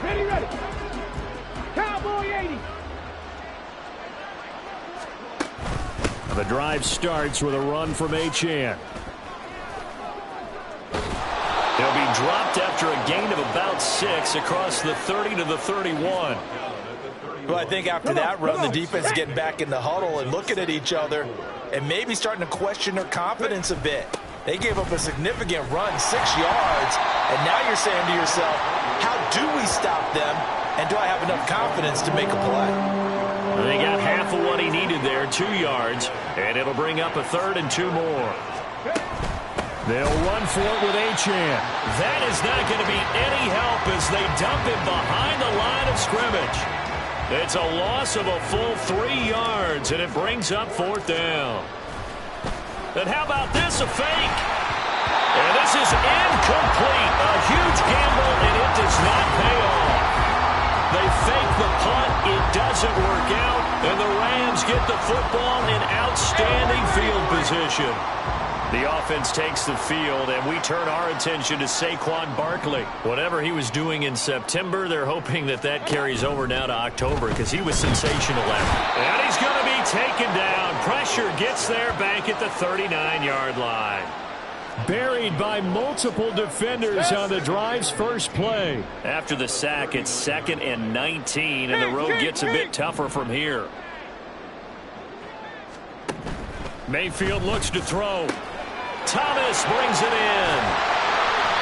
Ready. Cowboy 80. The drive starts with a run from Achane. He'll be dropped after a gain of about 6 across the 30 to the 31. Well, I think after that run, the defense is getting back in the huddle and looking at each other and maybe starting to question their confidence a bit. They gave up a significant run, 6 yards, and now you're saying to yourself, how do we stop them, and do I have enough confidence to make a play? They got half of what he needed there, 2 yards, and it'll bring up a 3rd and 2 more. They'll run for it with Achane. That is not going to be any help as they dump him behind the line of scrimmage. It's a loss of a full 3 yards, and it brings up 4th down. And how about this, a fake? And this is incomplete. A huge gamble, and it does not pay off. They fake the punt. It doesn't work out, and the Rams get the football in outstanding field position. The offense takes the field, and we turn our attention to Saquon Barkley. Whatever he was doing in September, they're hoping that that carries over now to October because he was sensational last. And he's going to be taken down. Pressure gets there back at the 39-yard line. Buried by multiple defenders on the drive's first play. After the sack, it's 2nd and 19, and the road gets a bit tougher from here. Mayfield looks to throw. Thomas brings it in.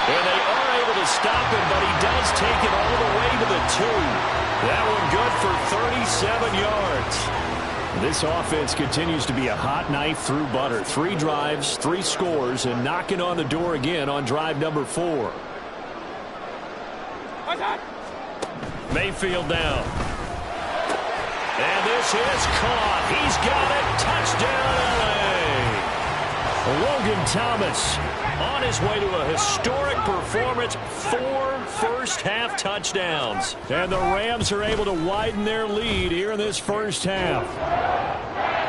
And they are able to stop him, but he does take it all the way to the 2. That one good for 37 yards. This offense continues to be a hot knife through butter. 3 drives, 3 scores, and knocking on the door again on drive number 4. Mayfield down. And this is caught. He's got it. Touchdown, LA. Logan Thomas on his way to a historic performance. 4 first-half touchdowns. And the Rams are able to widen their lead here in this first half.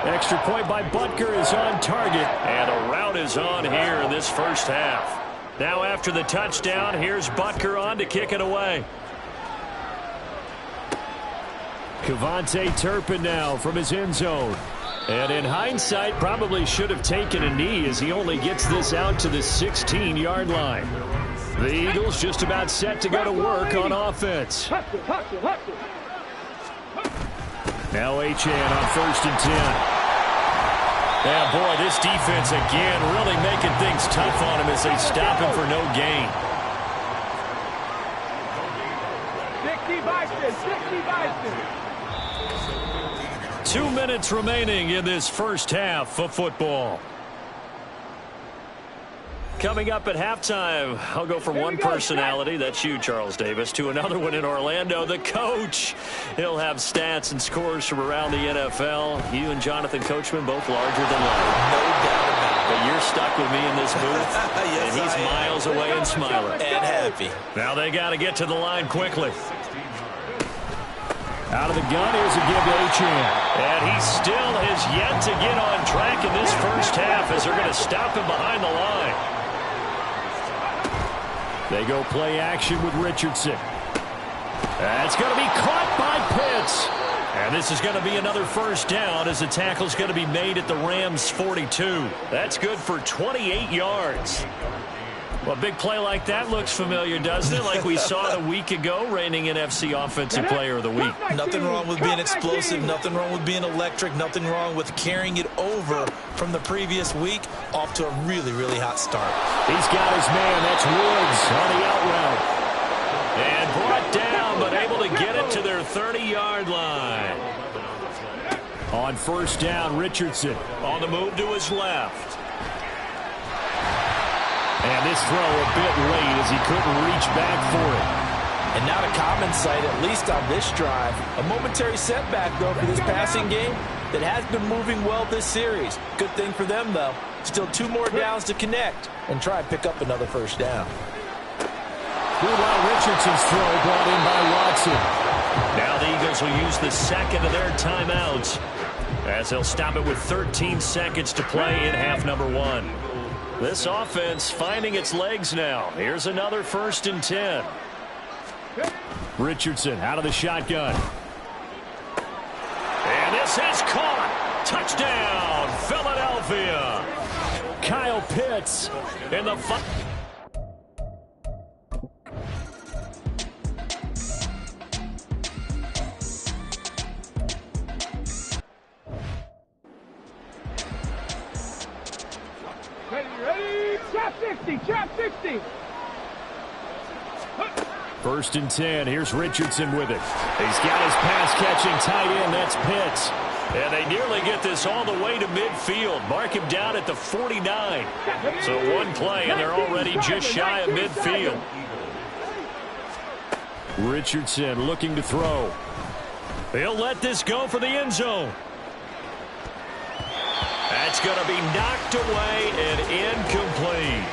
Extra point by Butker is on target. And a route is on here in this first half. Now after the touchdown, here's Butker on to kick it away. Kevontae Turpin now from his end zone. And in hindsight, probably should have taken a knee as he only gets this out to the 16-yard line. The Eagles just about set to go to work on offense. Now Achane on 1st and 10. Yeah, boy, this defense again really making things tough on him as they stop him for no gain. 60 Bison. 2 minutes remaining in this first half of football. Coming up at halftime, I'll go from one personality, that's you, Charles Davis, to another one in Orlando, the coach. He'll have stats and scores from around the NFL. You and Jonathan Coachman, both larger than life. No doubt about it. But you're stuck with me in this booth, Yes, and he's miles away and smiling. And happy. Now they got to get to the line quickly. Out of the gun, here's a give to Achane. And he still has yet to get on track in this first half as they're going to stop him behind the line. They go play action with Richardson. That's going to be caught by Pitts. And this is going to be another first down as the tackle's going to be made at the Rams' 42. That's good for 28 yards. Well, a big play like that looks familiar, doesn't it? Like we saw it a week ago, reigning NFC Offensive Player of the Week. Nothing wrong with being explosive. Nothing wrong with being electric. Nothing wrong with carrying it over from the previous week off to a really, really hot start. He's got his man. That's Woods on the out route. And brought down, but able to get it to their 30-yard line. On first down, Richardson on the move to his left. And this throw a bit late as he couldn't reach back for it. And not a common sight, at least on this drive. A momentary setback, though, for this passing game. that has been moving well this series. Good thing for them, though. Still 2 more downs to connect and try and pick up another first down. Meanwhile, Richardson's throw brought in by Watson. Now the Eagles will use the second of their timeouts as they'll stop it with 13 seconds to play in half number 1. This offense finding its legs now. Here's another 1st and 10. Richardson out of the shotgun. And this is caught. Touchdown, Philadelphia. Kyle Pitts in the Ready, trap 60, trap 60. 1st and 10. Here's Richardson with it. He's got his pass-catching tight end. That's Pitts. And they nearly get this all the way to midfield. Mark him down at the 49. So one play, and they're already just shy of midfield. Richardson looking to throw. He'll let this go for the end zone. That's going to be knocked away and incomplete.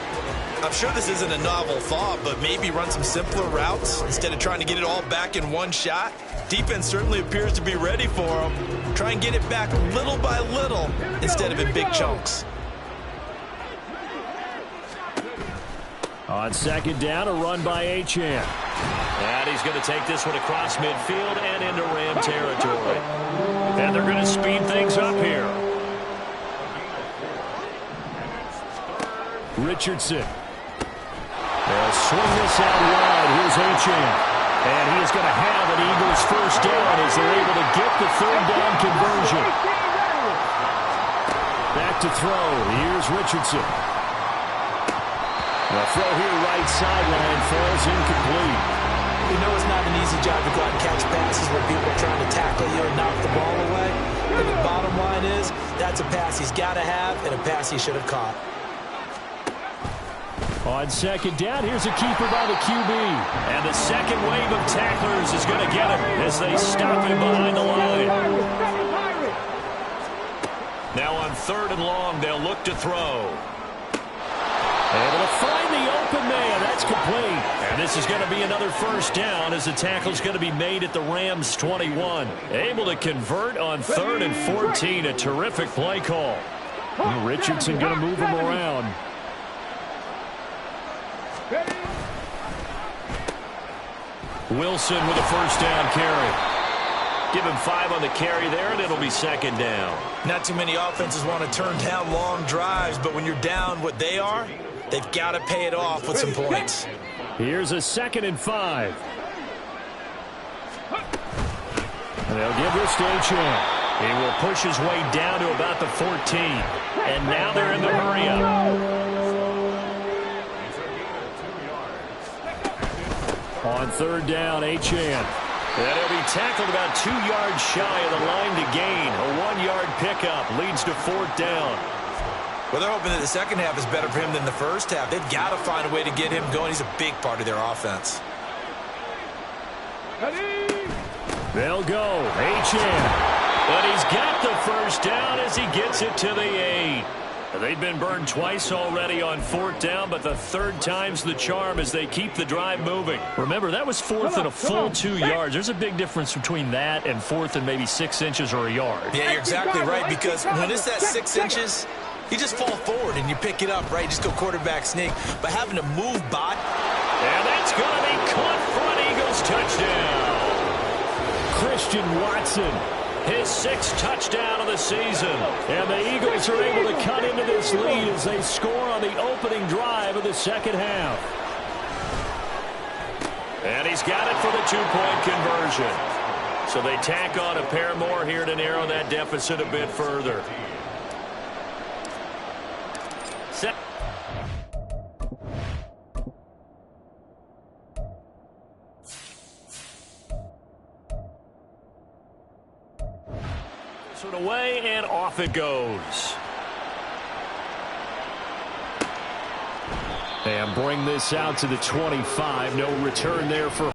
I'm sure this isn't a novel thought, but maybe run some simpler routes instead of trying to get it all back in one shot. Defense certainly appears to be ready for him. Try and get it back little by little instead of in big chunks. On 2nd down, a run by Achane. And he's going to take this one across midfield and into Ram territory. And they're going to speed things up here. Richardson. They'll swing this out wide. Here's Achane. And he is going to have an Eagles 1st down as they're able to get the 3rd down conversion. Back to throw. Here's Richardson. The throw here right sideline falls incomplete. You know it's not an easy job to go out and catch passes when people are trying to tackle you and knock the ball away. But the bottom line is that's a pass he's got to have and a pass he should have caught. On 2nd down, here's a keeper by the QB. And the second wave of tacklers is going to get him as they stop him behind the line. Now on 3rd and long, they'll look to throw. Able to find the open man. That's complete. And this is going to be another 1st down as the tackle's going to be made at the Rams' 21. Able to convert on 3rd and 14. A terrific play call. And Richardson going to move him around. Wilson with a 1st down carry. Give him 5 on the carry there, and it'll be 2nd down. Not too many offenses want to turn down long drives, but when you're down what they are, they've got to pay it off with some points. Here's a 2nd and 5. And they'll give this to Achane. He will push his way down to about the 14. And now they're in the hurry-up. On 3rd down, Achane. And he'll be tackled about 2 yards shy of the line to gain. A 1-yard pickup leads to 4th down. Well, they're hoping that the second half is better for him than the first half. They've got to find a way to get him going. He's a big part of their offense. They'll go. Achane. But he's got the 1st down as he gets it to the 8. They've been burned twice already on 4th down, but the 3rd time's the charm as they keep the drive moving. Remember, that was 4th and a full 2 yards. There's a big difference between that and 4th and maybe 6 inches or a yard. Yeah, you're exactly right, because when it's that 6 inches, you just fall forward and you pick it up, right? Just go quarterback sneak. But having to move by. And that's going to be caught for an Eagles touchdown. Christian Watson. His 6th touchdown of the season. And the Eagles are able to cut into this lead as they score on the opening drive of the 2nd half. And he's got it for the 2-point conversion. So they tack on a pair more here to narrow that deficit a bit further. Away and off it goes. And bring this out to the 25. No return there for